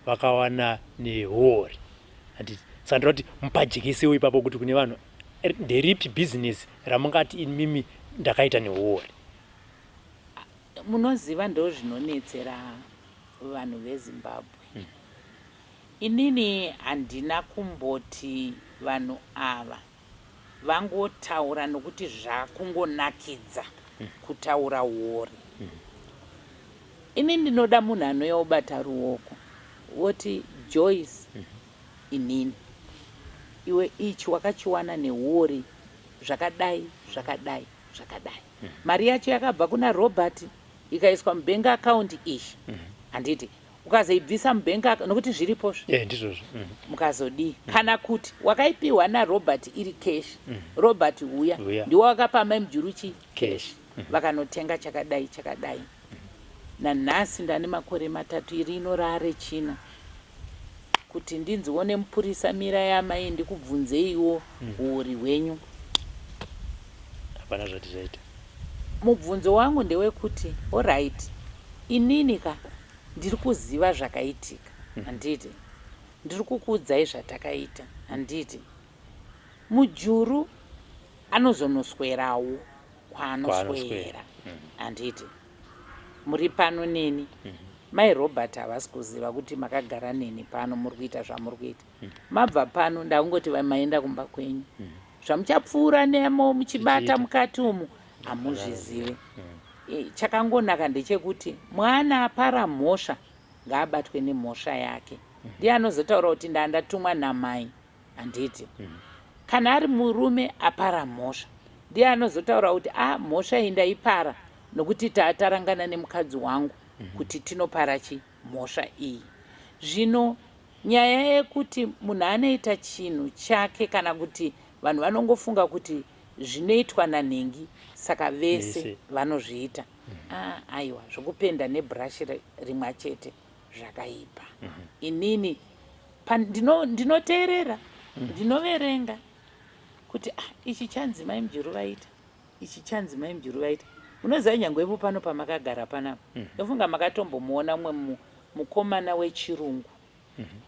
vakawana nehori. Saka ndinoti mupajekesewo ipapo kuti kune vanhu nderipi bhizinesi ramungati imimi ndakaita nehori? Munoziva ndo zvinonetsera vanhu veZimbabwe. Inini handina kumboti vanhu ava vangotaura nokuti zvakungonakidza kutaura hori. Ini ndinoda munhu anoyobata ruoko woti Joyce, inini iwe ichi wakachiwana nehori zvakadai zvakadai zvakadai. Mari yacho yakabva kuna Robert ikaiswa mubank account ishi. Handiti ukazoibvisa mubank account nokuti zviripo ndizvozvo mukazodii, kana kuti wakaipiwa naRobert iri cash, Robert uya ndiwo wakapa maimujuru cash, vakanotenga chakadai chakadai. Nanhasi ndane makore 3 rino rare china kuti ndinzione mupurisa mira yamai ndikubvunzeiwo hori hwenyu. Hapana zvati zvaita. Mubvunzo wangu ndewekuti alright, inini ka ndiri kuziva zvakaitika. Handiti ndiri kukuudzai zvatakaita. Handiti Mujuru anozonoswerawo kwaanoswera. Handiti muri pano neni, mai Robert havasi kuziva kuti makagara neni pano muri kuita zvamuri kuita. Mabva pano ndakungoti maenda kumba kwenyu. zvamuchapfuura nemo muchibata mukati umu hamuzvizive. Chakangonaka ndechekuti mwana apara mhosva ngaabatwe nemhosva yake. Ndiye anozotaura kuti ndatumwa namai, handiti. Kana ari murume apara mhosva, ndiye anozotaura kuti mhosva iyi ndaipara nokuti tarangana nemukadzi wangu kuti tinopara mhosva iyi. Zvino nyaya yekuti munhu anoita chinhu chake kana kuti vanhu vanongofunga kuti zvinoitwa nanhengi saka vese vanozviita. Aiwa, zvokupenda nebhurashi rimwe chete zvakaipa. Inini ndinoteerera, ndinoverenga kuti ichi chanzi mai Mujuru vaita, ichi chanzi mai Mujuru vaita. Unoziva nyangwepo pano pamakagara panapa, ndofunga makatombomuona mumwe mukomana wechirungu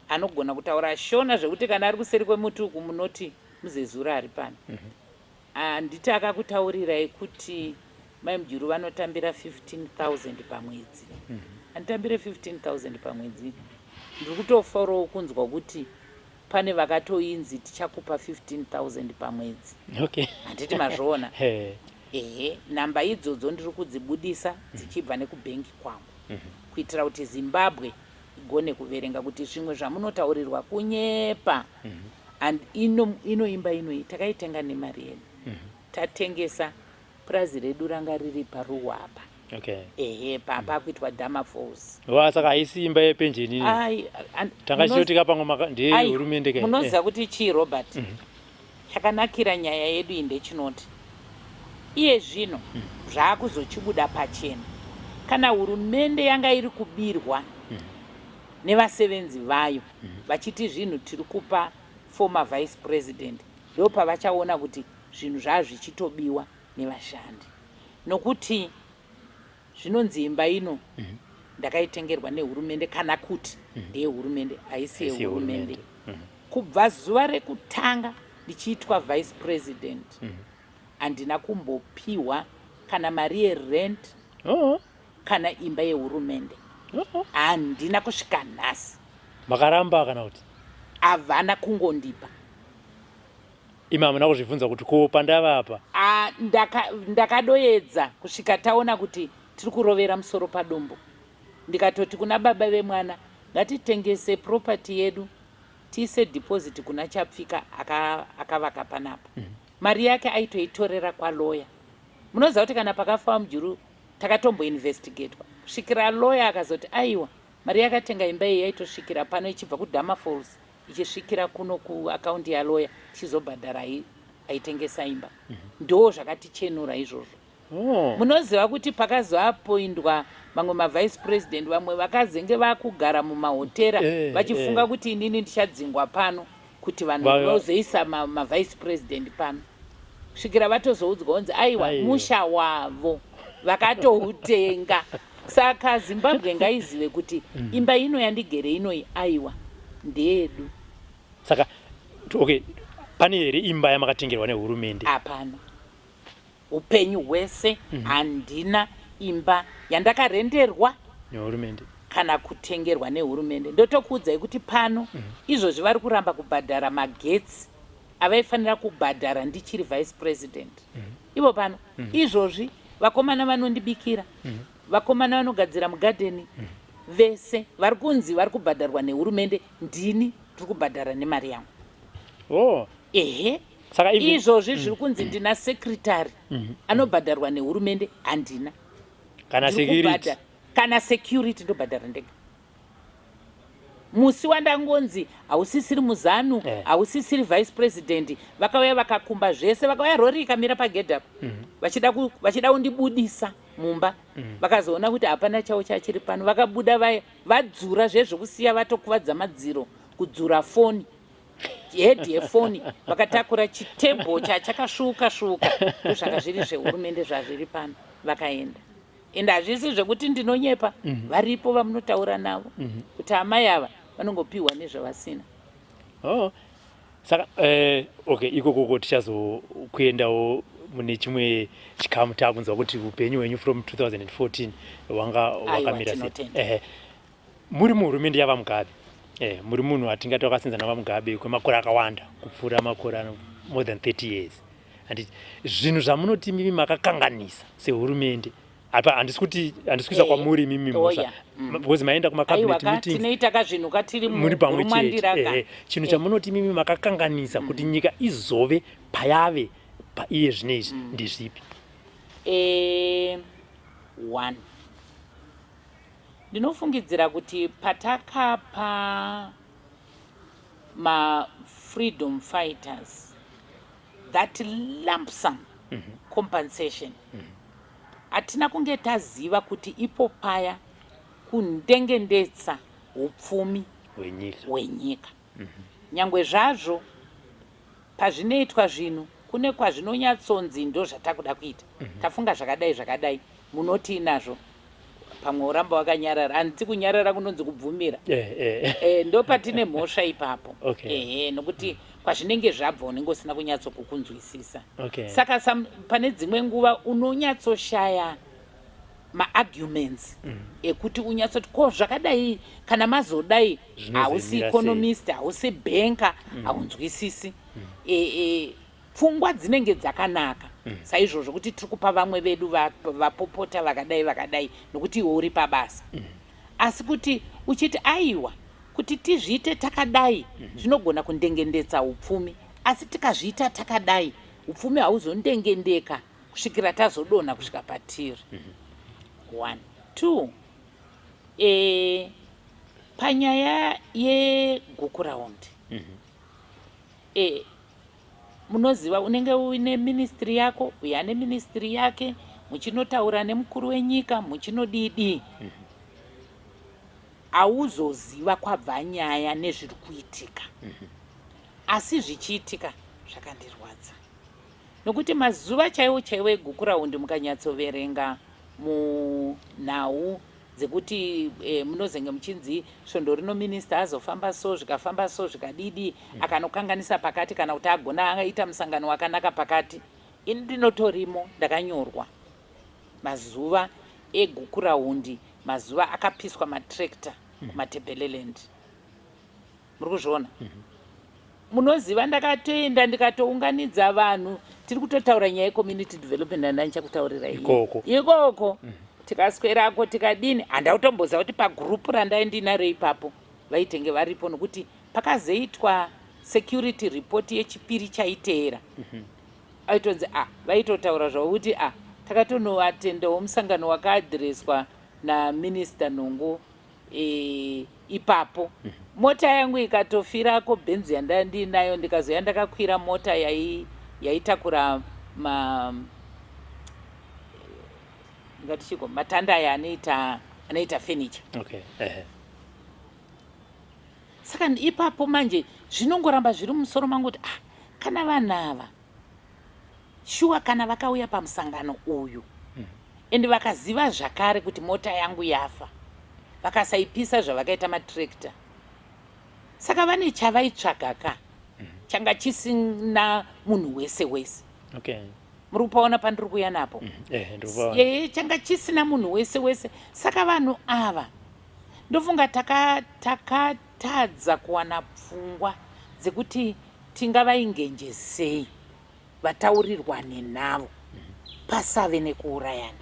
anogona kutaura shona zvekuti kana ari kuseri kwemuti uku munoti muzezura ari pano. Handiti akakutaurirai kuti mai Mujuru vanotambira 15,000 pamwedzi. Anotambire 15,000 pamwedzi. Ndiri kutofarawo kunzwa kuti pane vakatoinzi tichakupa 15,000 pamwedzi. Handiti mazviona. Namba idzodzo ndiri kudzibudisa dzichibva nekubhengi kwangu kuitira kuti Zimbabwe igone kuverenga kuti zvimwe zvamunotaurirwa kunyepa. And ino imba inoi takaitenga nemari yedu. Tatengesa purazi redu ranga riri paruwapa. Papa kuitwa Dama Falls. Saka haisi imba yepenjeni. Tanga chiyotika pamwe ndehurumende kai. Munoziva kuti chii Robert? Chakanakira nyaya yedu iyi ndechinoti iye zvino zvaakuzochibuda pachena. Kana hurumende yanga iri kubirwa nevasevenzi vayo vachiti zvinhu tiri kupa former vice president, ndo pavachaona kuti zvinhu zvazvichitobiwa nevashandi. Nokuti zvinonzi imba ino ndakaitengerwa nehurumende kana kuti ndeyehurumende, haisi yehurumende. Kubva zuva rekutanga ndichiitwa vice president handina kumbopiwa kana mari yerent kana imba yehurumende. Handina kusvika nhasi. Makaramba kana kuti havana kungondipa. Imi hamuna kuzvibvunza kuti ko pandava apa? Ndakadoedza kusvika taona kuti tiri kurovera musoro padombo. Ndikatoti kuna baba vemwana ngatitengese property yedu tiise deposit kuna Chapfika akavaka panapa. Mari yake aitoitorera kwa lawyer. Munoziva kuti kana pakafa Mujuru takatomboinvestigatwa kusvikira lawyer akazoti aiwa mari yakatenga imba iyi yaitosvikira pano ichibva kuDama Falls ichisvikira kuno kuakaunti yalawyer chizobhadhara aitengesa imba. Ndo zvakatichenura izvozvo. Munoziva kuti pakazoapoindwa mamwe mavice president vamwe vakazenge vakugara mumahotera vachifunga kuti inini ndichadzingwa pano kuti vanhu vazoisa mavice president pano. Kusvikira vatozoudzwa kunzi aiwa musha wavo vakatoutenga. Saka Zimbabwe ngaizive kuti imba ino yandigere inoi aiwa ndeyedu. Saka pane here imba yamakatengerwa nehurumende? Hapana. Upenyu hwese handina imba yandakarenderwa nehurumende kana kutengerwa nehurumende. Ndotokuudzai kuti pano izvozvi vari kuramba kubhadhara magetsi avaifanira kubhadhara ndichiri vice president. Ivo pano izvozvi vakomana vanondibikira, vakomana vanogadzira mugadheni, vese vari kunzi vari kubhadharwa nehurumende, ndini tiri kubhadhara nemari yangu. Saka izvozvi zviri kunzi ndina secretary anobhadharwa nehurumende, handina. Kana security ndobhadhara ndega. Musi wandangonzi hausisiri muzanu, hausisiri vice president, vakauya vakakumba zvese, vakauya rori ikamira pagedhapo vachida kundibudisa mumba. Vakazoona kuti hapana chavo chachiri pano, vakabuda vadzura zvezvokusiya vatokuvadza madziro, kudzura foni, hedhi yefoni, vakatakura chitebho chachakasvuka zvaka zviri zvehurumende zvazviri pano, vakaenda. Ende hazvisi zvekuti ndinonyepa, varipo vamunotaura navo kuti amai ava vanongopiwa nezvavasina. Saka ikoko tichazokuendawo mune chimwe chikamu takunzwa kuti upenyu hwenyu from 2014 wanga wakamira sei. Muri muhurumende yava Mugabe muri munhu atingati wakasenzana naMugabe kwemakore akawanda kupfuura makore more than 30 years. And zvinhu zvamunoti mimi makakanganisa sehurumende apa handisi kuisa kwamuri mimi musa because maenda kumacabinet meetings tinoita kazvinhu katiri muri pamwe chete chinhu chamunoti mimi makakanganisa kuti nyika izove payave paiye zvinezvi ndezvipi? One, ndinofungidzira kuti patakapa ma-freedom fighters that lump sum compensation, hatina kunge taziva kuti ipo paya kundengendetsa upfumi hwenyika. Nyangwe zvazvo pazvinoitwa zvinhu kune kwazvinonyatsonzi ndo zvatakuda kuita, tafunga zvakadai munoti nazvo pamwe uramba wakanyarara. Handiti kunyarara kunonzi kubvumira, ndo patine mhosva ipapo. Nokuti kwazvinenge zvabva unenge usina kunyatsokukunzwisisa. Saka pane dzimwe nguva unonyatsoshaya ma-arguments ekuti unyatsoti ko zvakadai kana mazodai hausi economist, hausi banker, haunzwisisi. Pfungwa dzinenge dzakanaka saizvozvo kuti tiri kupa vamwe vedu vapopota vakadai nokuti iwe uri pabasa. Asi kuti uchiti aiwa kuti tizviite takadai zvinogona kundengendetsa upfumi, asi tikazviita takadai upfumi hauzondengendeka kusvikira tazodonha kusvika patiri. 1, 2, panyaya yeguku raundi, munoziva unenge uine ministry yako, uye ane ministry yake, muchinotaura nemukuru wenyika, muchinodidi. Hauzoziva kwabva nyaya nezviri kuitika. Asi zvichiitika zvakandirwadza. Nokuti mazuva chaiwo eguku raundi mukanyatsoverenga munhau dzekuti munozenge muchinzi svondo rino minista azofamba so zvikafamba so zvikadidi, akanokanganisa pakati kana kuti agona aita musangano wakanaka pakati. Ini ndinotorimo ndakanyorwa mazuva eguku raundi, mazuva akapiswa matrekta kumatebeleland. Muri kuzviona? Munoziva ndakatoenda ndikatounganidza vanhu, tiri kutotaura nyaya yecommunity development, ndandichakutaurira ikoko. Tikaswerako tikadini, handautomboza kuti pagrupu randaindinaro ipapo vaitenge varipo, nokuti pakazoitwa security report yechipiri chaiteera aitonzi vaitotaura zvavo kuti takatonoatendawo musangano wakaadhireswa naminista Nhongo ipapo. Mota yangu ikatofirako, bhenzi yandandinayo, ndikazoya ndakakwira mota yaitakura ngatichiko matanda aya anoita furniture. Saka ipapo manje zvinongoramba zviri mumusoro mangu kuti kana vanhu ava shuwa kana vakauya pamusangano uyu ende vakaziva zvakare kuti mota yangu yafa, vakasaipisa zvavakaita matrekta, saka vane chavaitsvagaka changa chisina munhu wese. Muri kupaona pandiri kuya napo? Changa chisina munhu wese. Saka vanhu ava ndofunga takatadza kuwana pfungwa dzekuti tingavaingenjesei vataurirwane navo pasave nekuurayana.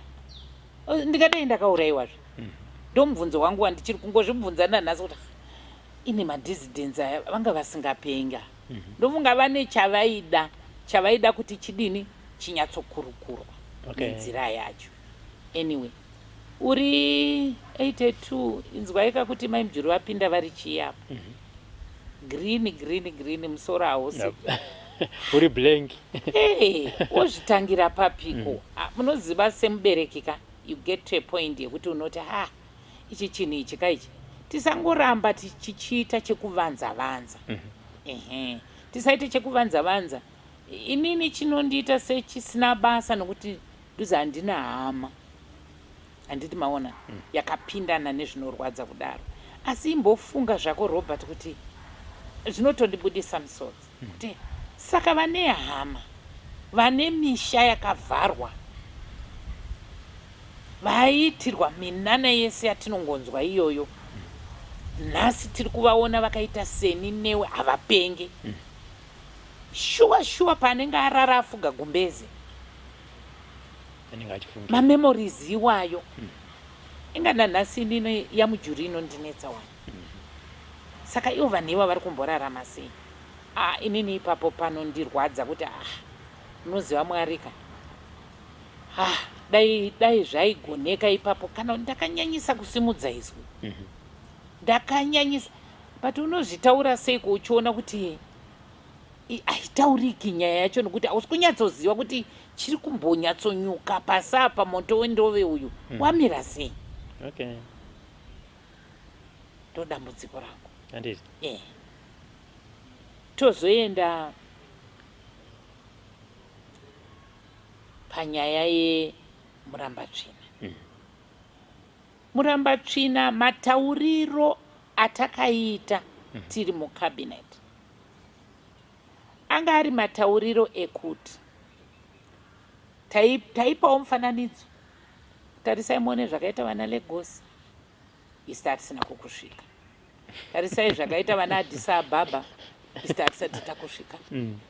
Ndingadai ndakaurayiwazve, ndomubvunzo wangu wandichiri kungozvibvunzana nhasi kuti ine madhisidhensi aya vanga vasingapenga. Ndofunga vane chavaida kuti chidini chinyatsokurukurwa nenzira yacho. Anyway, uri 82 inzwaika kuti mai Mujuru vapinda vari chiyapo. Green musoro hausi. Uri blank. Ozvitangira papiko. Munoziva semuberekika, you get to a point yekuti unoti ichi chinhu ichi kaichi tisangoramba tichichiita chekuvanza-vanza. Tisaite chekuvanza-vanza. Inini chinondiita sechisina basa nokuti nduzi handina hama, handiti maona yakapindana nezvinorwadza kudaro. Asi imbofunga zvako Robert kuti zvinotondibudisa musodzi kuti saka vane hama, vane misha yakavharwa, vaiitirwa minana yese yatinongonzwa iyoyo, nhasi tiri kuvaona vakaita seni newe havapenge shuwa paanenge arara afuga gumbeze mamemories iwayo ingana nhasi nino yaMujuru inondinetsa wani saka ivo vanhu iva vari kumborarama sei inini ipapo panondirwadza kuti unoziva mwarika dai zvaigoneka ipapo kana ndakanyanyisa kusimudza izwi ndakanyanyisa but unozvitaura seiko uchiona kuti haitauriki nyaya yacho nekuti hausi kunyatsoziva kuti chiri kumbonyatsonyuka pasapa moto wendove uyu wamira sei. Ndodambudziko rangu. Tozoenda panyaya yemurambatsvina. Murambatsvina matauriro atakaita tiri mucabinet anga ari matauriro ekuti taipawo mufananidzo, tarisai muone zvakaita vana Lagos, isi hatisina kukusvika. Tarisai zvakaita vana Addis Ababa, isi hatisati takusvika.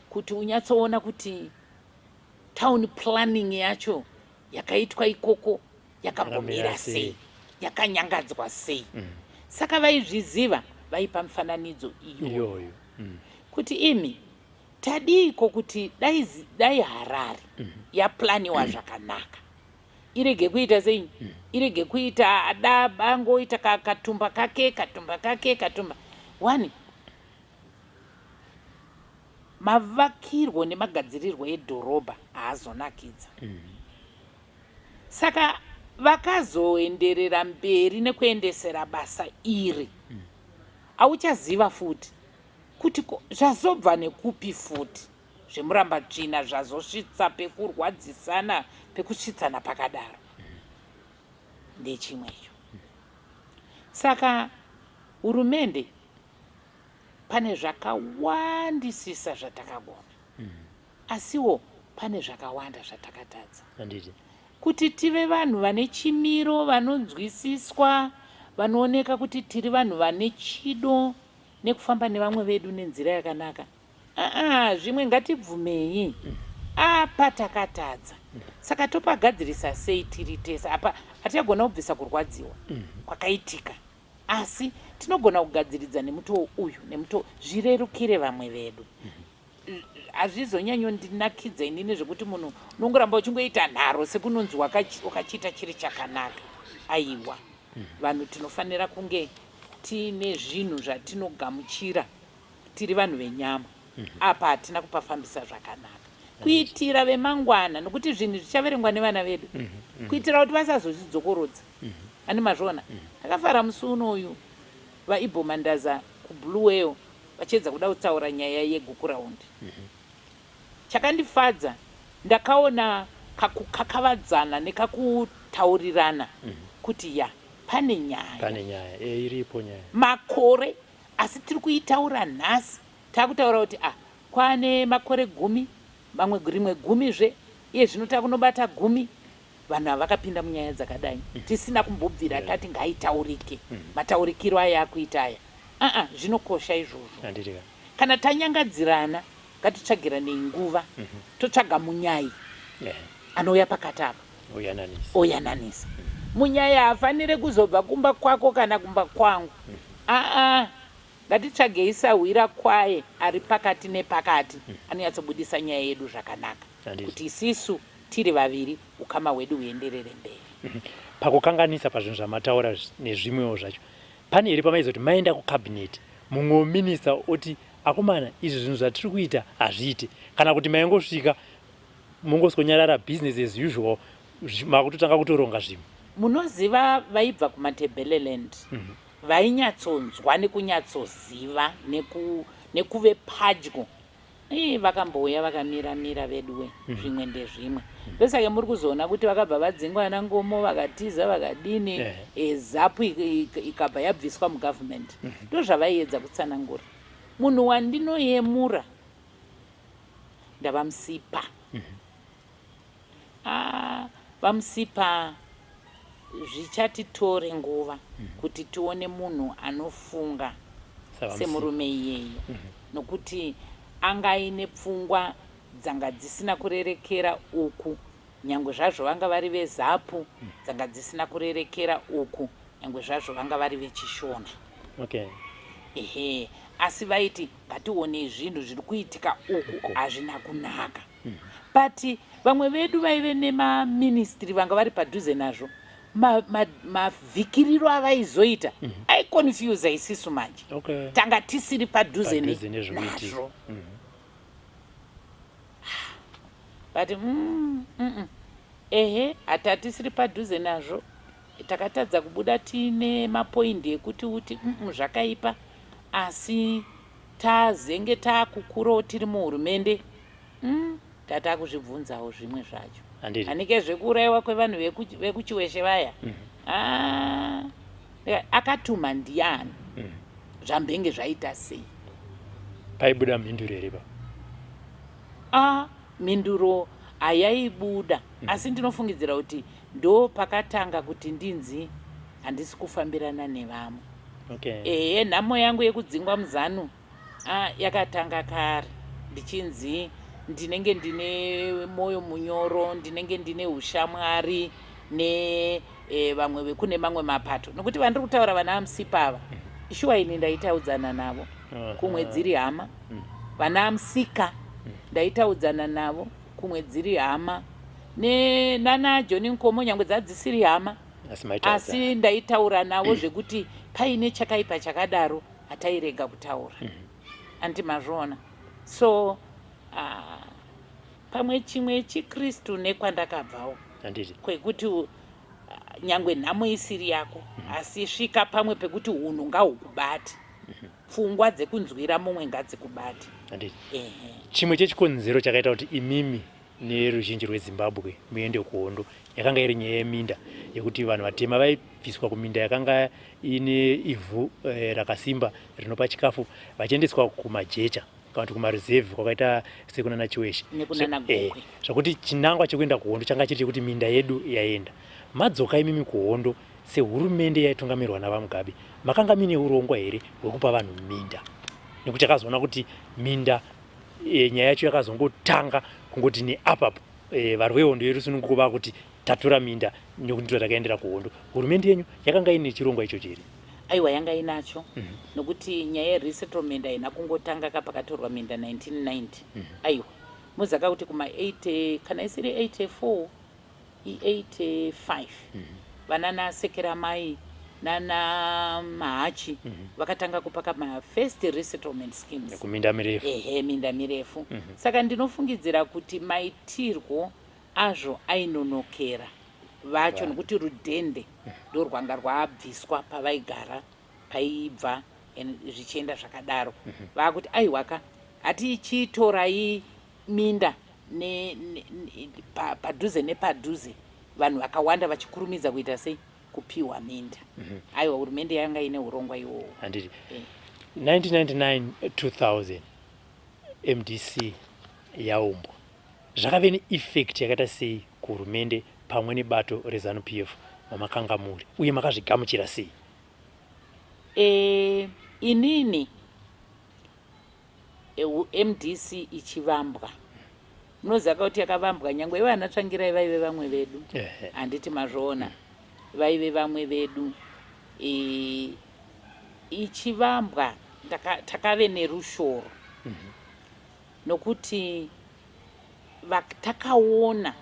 Kuti unyatsoona kuti town planning yacho yakaitwa ikoko yakambomira sei, yakanyangadzwa sei. Saka vaizviziva vaipa mufananidzo iyoyo kuti imi tadiko kuti dai Harare yaplaniwa zvakanaka, irege kuita sei, irege kuita angoita katumba kake wani mavakirwo nemagadzirirwo edhorobha haazonakidza. Saka vakazoenderera mberi nekuendesera basa iri, hauchaziva futi kuti zvazobva nekupi futi zvemurambatsvina zvazosvitsa pekurwadzisana pekusvitsana pakadaro ndechimwecho. Saka hurumende pane zvakawandisisa zvatakagona, asiwo pane zvakawanda zvatakatadza. Kuti tive vanhu vane chimiro, vanonzwisiswa, vanooneka kuti tiri vanhu vane chido nekufamba nevamwe vedu nenzira yakanaka. Zvimwe ngatibvumei, apa takatadza. Saka topagadzirisa sei tiri tese? Apa hatigona kubvisa kurwadziwa kwakaitika, asi tinogona kugadziridza nemutoo uyu nemutoo zvirerukire vamwe vedu. Hazvizonyanyondinakidza inini zvekuti munhu unongoramba uchingoita nharo sekunonzi wakachiita chiri chakanaka. Aiwa, vanhu tinofanira kunge tiine zvinhu zvatinogamuchira tiri vanhu venyama. Apa hatina kupafambisa zvakanaka kuitira vemangwana, nokuti zvinhu zvichaverengwa nevana vedu, kuitira kuti vasazozvidzokorodza. Ani mazvona takafara musi unoyu vaIbho Mandaza kuBlue Whale vachiedza kuda kutaura nyaya yegukuraund. Chakandifadza ndakaona kakukakavadzana nekakutaurirana kuti pane nyaya iripo nyaya makore, asi tiri kuitaura nhasi. Takutaura kuti kwane makore 10, mamwe rimwe 10zve, iye zvino takunobata 10. Vanhu vakapinda munyaya dzakadai tisina kumbobvira tati ngaitaurike mataurikiro aya akuita aya. Zvinokosha izvozvo. Kana tanyangadzirana ngatitsvagiranei nguva, totsvaga munyai anouya pakati apa oyananisa. Munyaya haafanire kuzobva kumba kwako kana kumba kwangu. Ngatitsvagei sahwira kwaye ari pakati nepakati, anonyatsobudisa nyaya yedu zvakanaka, kuti isisu tiri vaviri ukama hwedu huenderere mberi. Pakukanganisa pazvinhu zvamataura nezvimwewo zvacho, pane here pamaizoti maenda kucabinet mumwe weminista oti akomana izvi zvinhu zvatiri kuita hazviite, kana kuti maingosvika mongosonyarara business as usual makutotanga kutoronga zvimwe? Munoziva vaibva kumatebeleland vainyatsonzwa nekunyatsoziva nekuve padyo, vakambouya vakamira veduwe zvimwe ndezvimwe. Ndosaka muri kuzoona kuti vakabva vadzingwa ana Ngomo vakatiza vakadini, ZAPU ikabva yabviswa mugovernment. Ndozvavaiedza kutsanangura. Munhu wandinoyemura ndavamusipa. Vamusipa zvichatitore nguva kuti tione munhu anofunga semurume iyeyo, nokuti anga aine pfungwa dzanga dzisina kurerekera uku, nyangwe zvazvo vanga vari vezapu dzanga dzisina kurerekera uku, nyangwe zvazvo vanga vari vechishona. Ehe, asi vaiti ngatione zvinhu zviri kuitika uku hazvina kunaka. But vamwe vedu vaive nemaministry vanga vari padhuze nazvo, mavhikiriro avaizoita aiconfuse isisu manje, tanga tisiri padhuze nazvo. But ehe, hatatisiri padhuze nazvo, takatadza kubuda tiine mapoindi ekuti uti zvakaipa, asi tazenge taakukurawo tiri muhurumende tatakuzvibvunzawo zvimwe zvacho. Hanike zvekuurayiwa kwevanhu vekuchiweshe vaya, akatuma ndiani, zvambenge zvaita sei? Paibuda mhinduro here mhinduro hayaibuda, asi ndinofungidzira kuti ndo pakatanga kuti ndinzi handisi kufambirana nevamwe. Nhamo yangu yekudzingwa muzanu yakatanga kare, ndichinzi ndinenge ndine moyo munyoro, ndinenge ndine ushamwari nevamwe vekune mamwe mapato, nokuti vandiri kutaura vana vamusipa ava ishuwa ini ndaitaudzana navo kumwe dziri hama, vana vamusika ndaitaudzana navo kumwe dziri hama, nana John Nkomo nyangwe dzadzisiri hama, asi ndaitaura navo zvekuti paine chakaipa chakadaro hatairega kutaura. Andimazvona. So pamwe chimwe chiKristu nekwandakabvawo kwekuti nyangwe nhamo isiri yako, asi svika pamwe pekuti hunhu ngahukubati, pfungwa dzekunzwira mumwe ngadzikubati. Chimwe chechikonzero chakaita kuti imimi neruzhinji rweZimbabwe muende kuhondo yakanga iri nyaya yeminda, yekuti vanhu vatema vaibviswa kuminda yakanga ine ivhu rakasimba rinopa chikafu, vachiendeswa kumajecha kana kuti kumareserve kwakaita sekunana Chiweshe, zvakuti chinangwa chekuenda kuhondo changa chiri chekuti minda yedu yaenda. Madzoka imimi kuhondo sehurumende yaitungamirwa naVaMugabe, makanga mine urongwa here hwekupa vanhu minda? Nekuti akazoona kuti minda nyaya yacho yakazongotanga kungoti neapapo vari vehondo yerusununguko kuti tatora minda nekuti ndo takaendera kuhondo. Hurumende yenyu yakanga ine chirongwa icho chiri? Aiwa, yanga inacho, nokuti nyaya yeresettlement haina kungotanga kapakatorwa minda 1990. Aiwa, muzaka kuti kuma 80 kana isiri 84 85 vanana Sekera Mai nana Mahachi vakatanga kupaka first resettlement schemes kuminda mirefu. Minda mirefu. Saka ndinofungidzira kuti maitirwo azvo ainonokera vacho, nokuti rudhende ndo rwanga rwaabviswa pavaigara paibva zvichienda zvakadaro. Vakuti aiwaka hatichitorai minda padhuze nepadhuze, vanhu vakawanda vachikurumidza kuita sei kupiwa minda. Aiwa, hurumende yanga ine urongwa iwowo. 1999-2000 MDC yaumbwa, zvakave neeffect yakaita sei kuhurumende pamwe nebato reZANU-PF mamakanga muri, uye makazvigamuchira sei? Inini MDC ichivambwa, munozaka kuti yakavambwa nyangwe vana Tsvangirai vaive vamwe vedu, handiti mazvoona, vaive vamwe vedu. Ichivambwa takave nerushoro, nokuti takaona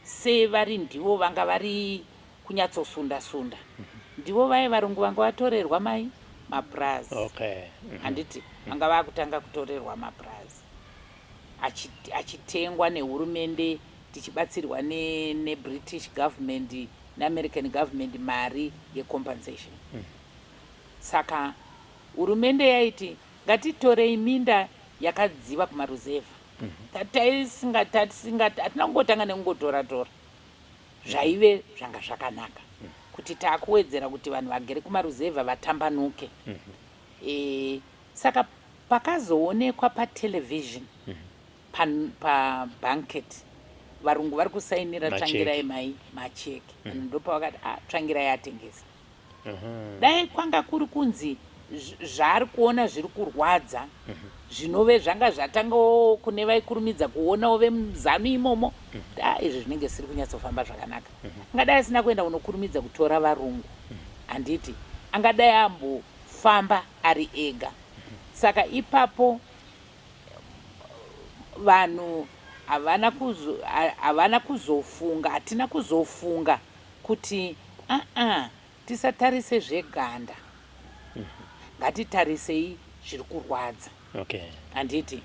sevari ndivo vanga vari kunyatsosunda-sunda, ndivo vai varungu vanga vatorerwa mapurazi. Handiti vanga vakutanga kutorerwa mapurazi achitengwa nehurumende, tichibatsirwa neBritish government neAmerican government mari yecompensation. Saka hurumende yaiti ngatitorei minda yakadziva kumaruzevha, hatina kungotanga nekungotora-tora, zvaive zvanga zvakanaka kuti taakuwedzera kuti vanhu vagere kumaruzevha vatambanuke. Saka pakazoonekwa patelevision pabanket varungu vari kusainira Macheki. tsvangirai mai macheki ndopa vakati tsvangirai atengesa dai kwanga kuri kunzi zvaari kuona zviri kurwadza zvinove zvanga zvatangawo kune vaikurumidza kuonawo vemuzanu imomo izvi zvinenge zvisiri kunyatsofamba zvakanaka angadai asina kuenda kunokurumidza kutora varungu handiti angadai ambofamba ari ega saka ipapo vanhu havana kuzofunga hatina kuzofunga kuti tisatarise zveganda ngatitarisei zviri kurwadza handiti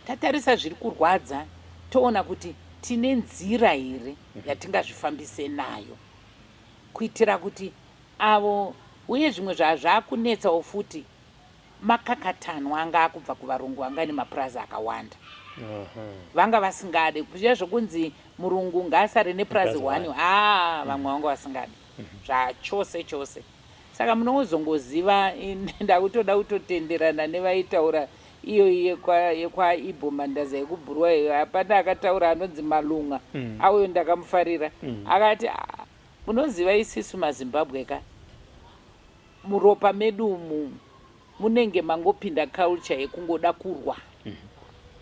tatarisa zviri kurwadza toona kuti tine nzira here yatingazvifambise nayo kuitira kuti avo uye zvimwe zvazvakunetsawo futi makakatanwa anga akubva kuvarungu anga nemapurazi akawanda vanga vasingade kuzviya zvokunzi murungu ngaasare nepurazi 1 vamwe vanga vasingade zvachose chose saka munozongoziva ndakutoda kutotenderana nevaitaura iyo yekwaibho mandaza yekubhurwa iyo hapana akataura anonzi malunga auyo ndakamufarira akati munoziva isisu mazimbabwe ka muropa medu umu munenge mangopinda culture yekungoda kurwa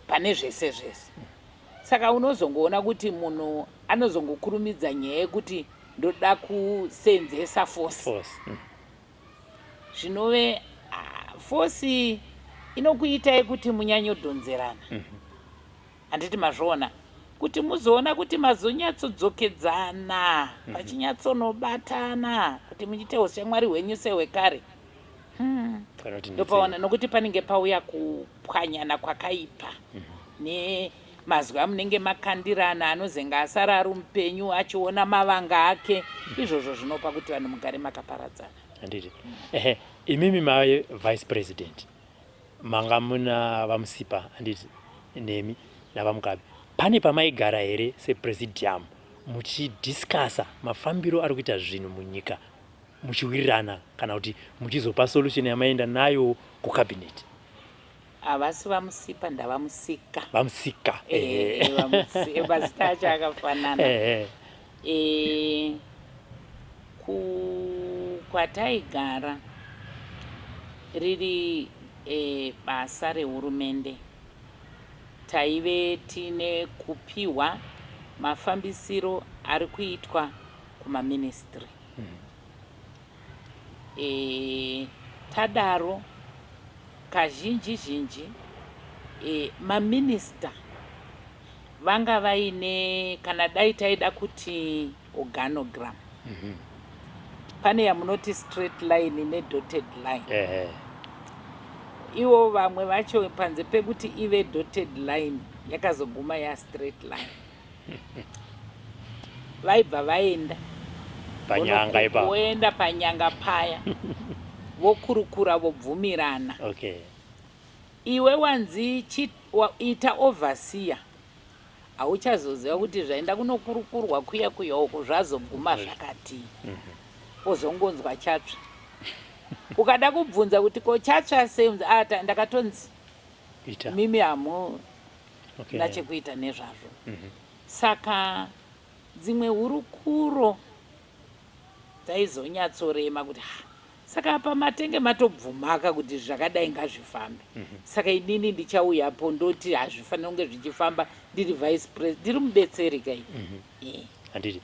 pane zvese zvese saka unozongoona kuti munhu anozongokurumidza nyaya yekuti ndoda kusenzesa force zvinove force inokuitai kuti munyanyodhonzerana handiti mazviona kuti muzoona kuti mazonyatsodzokedzana pachinyatsonobatana kuti muchite ushamwari hwenyu sehwekare ndopaona nokuti panenge pauya kupwanyana kwakaipa nemazwi amunenge makandirana anozenga asara ari mupenyu achiona mavanga ake izvozvo zvinopa kuti vanhu mugare makaparadzana handiti imimi mae vice president manga muna vamusipa handiti nemi navamugabe pane pamaigara here sepresidium muchidhiskasa mafambiro ari kuita zvinhu munyika muchiwirirana kana kuti muchizopa solution yamaenda nayo kucabinet havasi vamusipa ndavamusika vamusika mazita acho akafanana kwataigara riri basa rehurumende taive tine kupiwa mafambisiro ari kuitwa kumaministry tadaro kazhinji zhinji maminista vanga vaine kana dai taida kuti organogram pane yamunoti straight line nedotted line ivo vamwe vacho panze pekuti ive dotted line yakazoguma yastraight line vaibva vaenda panyanga ipapo voenda panyanga paya vokurukura vobvumirana iwe wanzi ita overseer hauchazoziva kuti zvaenda kunokurukurwa kuya kuya uko zvazoguma zvakati ozongonzwa chatsva ukada kubvunza kuti ko chatsva sei ndakatonzi mimi hamu nachekuita nezvazvo saka dzimwe hurukuro dzaizonyatsorema kuti saka apa matenge matobvumaka kuti zvakadai ngazvifambe saka inini ndichauyapo ndoti hazvifanira kunge zvichifamba ndiri vice president ndiri mubetseri kai handiti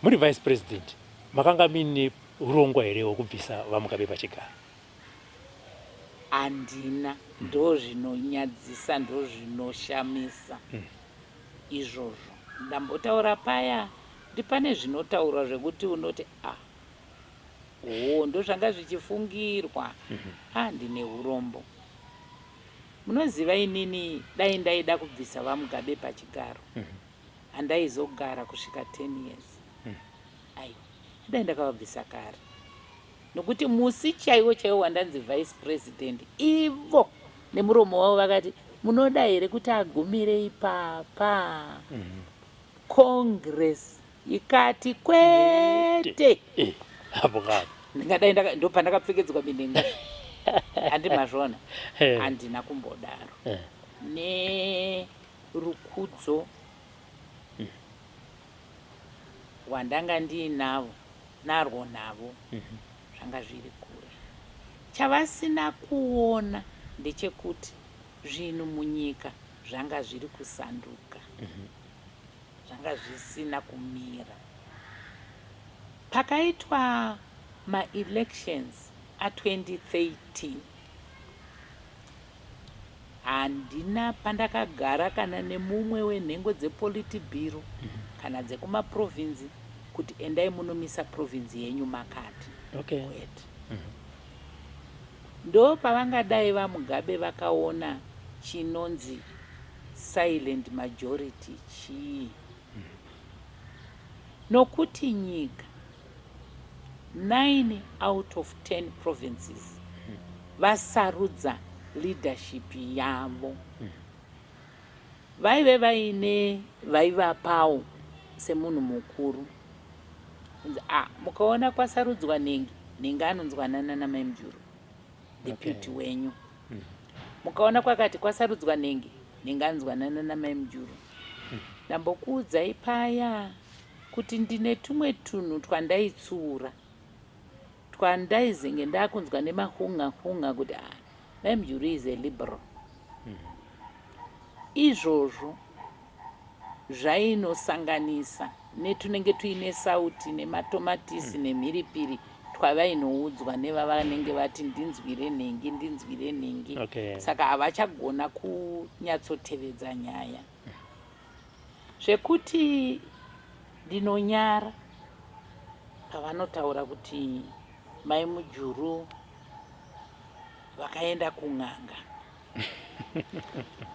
muri vice president makanga mine urongwa here hwekubvisa vamugabe pachigaro handina ndo zvinonyadzisa ndo zvinoshamisa izvozvo ndambotaura paya ndipane zvinotaurwa zvekuti unoti ndo zvanga zvichifungirwa ndine urombo munoziva inini dai ndaida kubvisa vamugabe pachigaro handaizogara kusvika 10 years aiwa dai ndakavabvisa kare nokuti musi chaiwo chaiwo wandanzi vice president ivo nemuromo wavo vakati munoda here kuti agumire ipapa congress ikati kwete ndingadai ndo pandakapfekedzwa minenga handi mazvona handina kumbodaro nerukudzo hwandanga ndiinavo narwo navo zvanga zviri kure. Chavasina kuona ndechekuti zvinhu munyika zvanga zviri kusanduka, zvanga zvisina kumira. Pakaitwa ma-elections a2013, handina pandakagara kana nemumwe wenhengo dzepolitibhiro kana dzekumaprovinzi kuti endai munomisa provinzi yenyu makati. Ndo pavangadai vaMugabe vakaona chinonzi silent majority chii. Nokuti nyika 9 out of 10 provinces vasarudza leadership yavo. Vaive vaine vaivapawo semunhu mukuru. Mukaona kwasarudzwa Nengi anonzwanana namai Mujuru, deputy wenyu. Mukaona kwakati kwasarudzwa Nengi anonzwanana namai Mujuru. Ndambokuudzai paya kuti ndine tumwe tunhu twandaitsura, twandaizenge ndakunzwa nemahunga kuti mai Mujuru is a liberal. Izvozvo zvainosanganisa netunenge tuine sauti nematomatisi nemhiripiri twavainoudzwa nevavanenge vati ndinzwire Nengi. Saka havachagona kunyatsotevedza nyaya. Zvekuti ndinonyara pavanotaura kuti mai Mujuru vakaenda kun'anga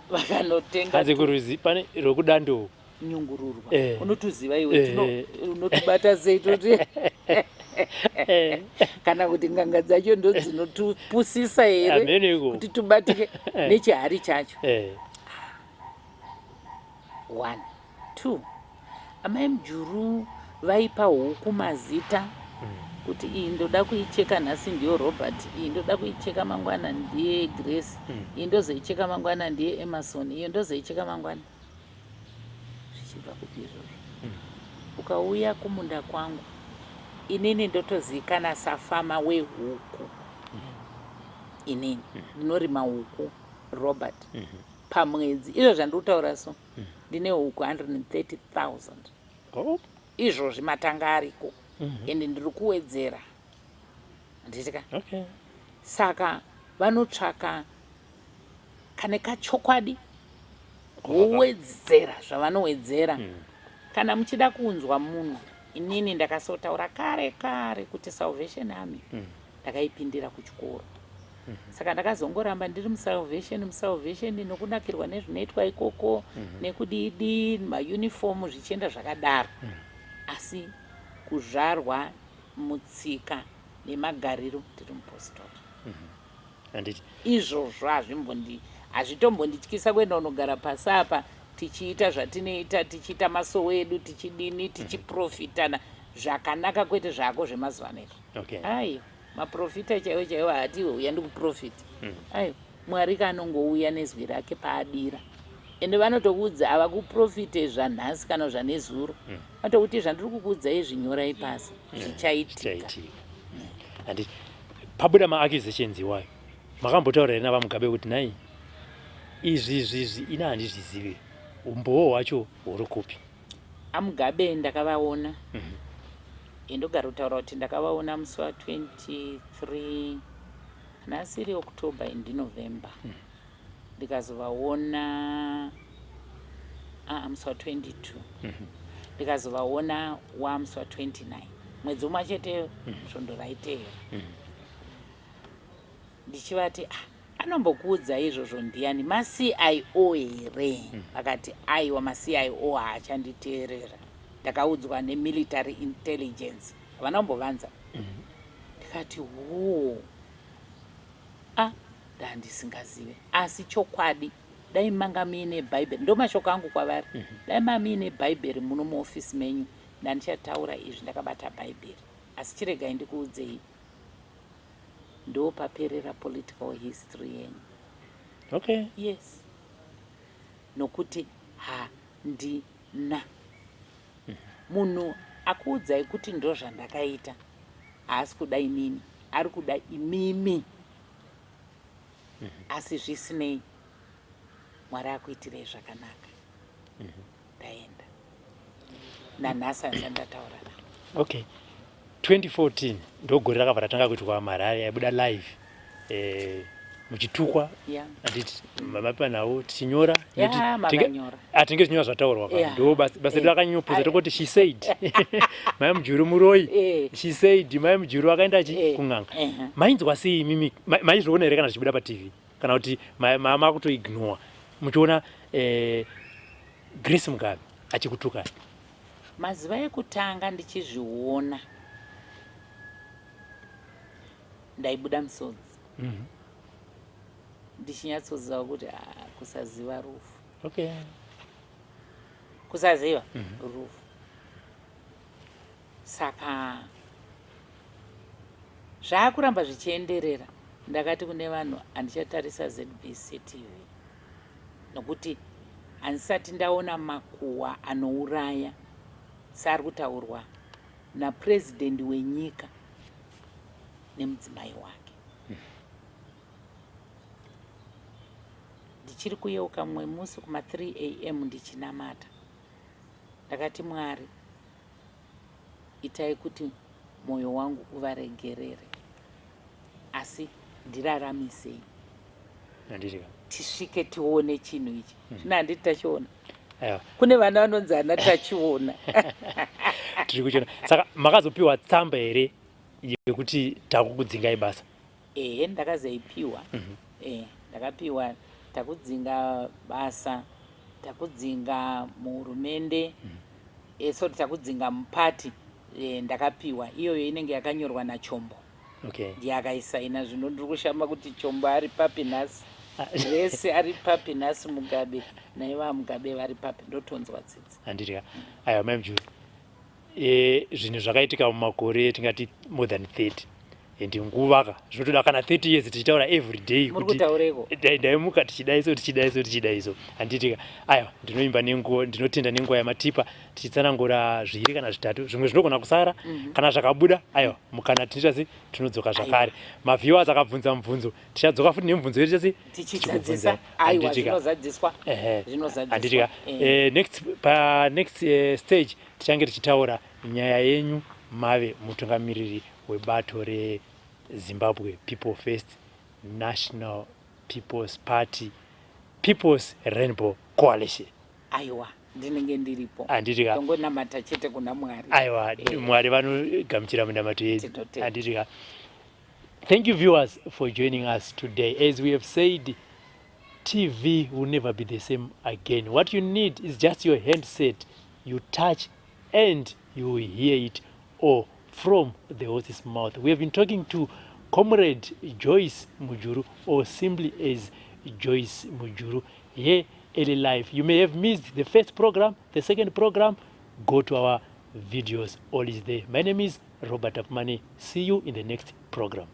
vakanotenga hanzi kuruzi pane rokudando nyungururwa. Unotuziva iwe, unotubata sei toti kana kuti nganga dzacho ndo dzinotupusisa here kuti tubatike nechihari chacho. 1 2 amai Mujuru vaipa huku mazita kuti iyi ndoda kuicheka nhasi ndiyo Robert, iyi ndoda kuicheka mangwana ndiye Grace, iyi ndozoicheka mangwana ndiye Emerson, iyo ndozoicheka mangwana. Zvichibva kuti izvozvo ukauya kumunda kwangu inini ndotozivikana safama wehuku. Inini ndinorima huku Robert. Pamwedzi izvo zvandikutaura so ndine huku 130,000 izvozvi matanga ariko. Ende ndiri kuwedzera nditika. Saka vanotsvaka kane kachokwadi wowedzera zvavanowedzera. Kana muchida kunzwa munhu, inini ndakasotaura kare kuti Salvation Army ndakaipindira kuchikoro. Saka ndakazongoramba ndiri musalvation nokunakirwa nezvinoitwa ikoko nekudidi mauniform zvichienda zvakadaro. Asi kuzvarwa mutsika nemagariro tiri mupostori. Izvozvo hazvitombondityisa kuenda unogara pasi apa tichiita zvatinoita, tichiita masowo edu, tichidini, tichiprofitana zvakanaka, kwete zvako zvemazuva ano. Aiyo maprofita chaiwo hati iwe uya ndikuprofita. Aiyo Mwari kanongouya nezwi rake paadira. Ende vanotokuudza havakuprofite zvanhasi kana zvanezuro. Vanotokuti zvandiri kukuudzai zvinyorai pasi zvichaitika. Pabuda ma-accusations iwayo makambotaura here navaMugabe kuti nai izvi ina handizvizivi, umbowo hwacho huri kupi? aMugabe ndakavaona. Ndogara kutaura kuti ndakavaona musi wa23 nasiri October ndi November. Ndikazovaona musi wa22. Ndikazovaona musi wa29 mwedzi umwe chete svondo raiteyo. Ndichivati anombokuudza izvozvo ndiani, ma-CIO here? Vakati aiwa ma-CIO haachanditeerera, ndakaudzwa nemilitary intelligence vanambovanza. Ndikati ndandisingazive, asi chokwadi dai manga muine bhaibheri, ndo mashoko angu kwavari, dai manga muine bhaibheri muno muofisi menyu ndandichataura izvi ndakabata bhaibheri. Asi chiregai ndikuudzei, ndo paperera political history yenyu. Yes. Nokuti handina munhu akuudzai kuti ndo zvandakaita, haasi kuda inini, ari kuda imimi. Asi zvisinei, Mwari akuitirei zvakanaka. Ndaenda. Nanhasi handandataura nawo. Okay. 2014 ndogore rakabva ratanga kuitwa Marare yaibuda live muchitukwa anditi mamapiwa nawo tichinyora atinge tichinyora zvataurwa ndo basa redu rakanyopoza tokoti she said mai Mujuru muroi she said mai Mujuru akaenda kung'anga. Mainzwa sei mimi maizviona here kana zvichibuda paTV kana kuti mama kutoignore muchiona Grace Mugabe achikutukai? Mazuva ekutanga ndichizviona ndaibuda musodzi. Ndichinyatsoziva kuti kusaziva rufu. Okay. Kusaziva rufu. Saka zvaakuramba zvichienderera, ndakati kune vanhu handichatarisa ZimdiTv nokuti handisati ndaona makuhwa anouraya seari kutaurwa napurezidendi wenyika nemudzimai wake. Ndichiri kuyeuka mumwe musi kuma 3 AM ndichinamata, ndakati Mwari, itai kuti mwoyo wangu uvaregerere, asi ndiraramisei tisvike tione chinhu ichi. Zvino handiti tachiona. Kune vana vanonzi hana tachiona. Tiri kuchiona. Saka makazopiwa tsamba here yekuti takukudzingai basa? Ndakazoipiwa. Ndakapiwa takudzinga basa, takudzinga muhurumende, soti takudzinga mupati. Ndakapiwa iyoyo inenge yakanyorwa naChombo. Ndiye akaisaina. Zvino ndiri kushama kuti Chombo ari papi nhasi, vese ari papi nhasi, Mugabe naiva Mugabe vari papi, ndotonzwa tsitsi. Handiti aiwa mai Mujuru, zvinhu zvakaitika mumakore tingati more than 30 ende nguvaka zvinotoda kana 30 years tichitaura every day kuti ndaimuka tichidaiso handiti aiwa ndinoimba nenguva, ndinotenda nenguva yamatipa tichitsanangura zviri kana zvitatu, zvimwe zvinogona kusara kana zvakabuda aiwa mukana tinotasi tinodzoka zvakare. Maviewers akabvunza mubvunzo tichadzoka futi nemubvunzo yedu tichidzadzisa. Aiwa zvinozadziswa. Handitika next stage tichange tichitaura nyaya yenyu mave mutungamiriri webato reZimbabwe People First National People's Party People's Rainbow Coalition. Aiwa ndinenge ndiripo. Handitika tongonamata chete kuna Mwari. Aiwa Mwari vanogamuchira munamato yedu. Handitika. Thank you viewers for joining us today. As we have said, TV will never be the same again. What you need is just your handset. You touch and you will hear it all from the horse's mouth. We have been talking to Comrade Joyce Mujuru, or simply as Joyce Mujuru, here early life. You may have missed the first program, the second program. Go to our videos, all is there. My name is Robert Afmani. See you in the next program.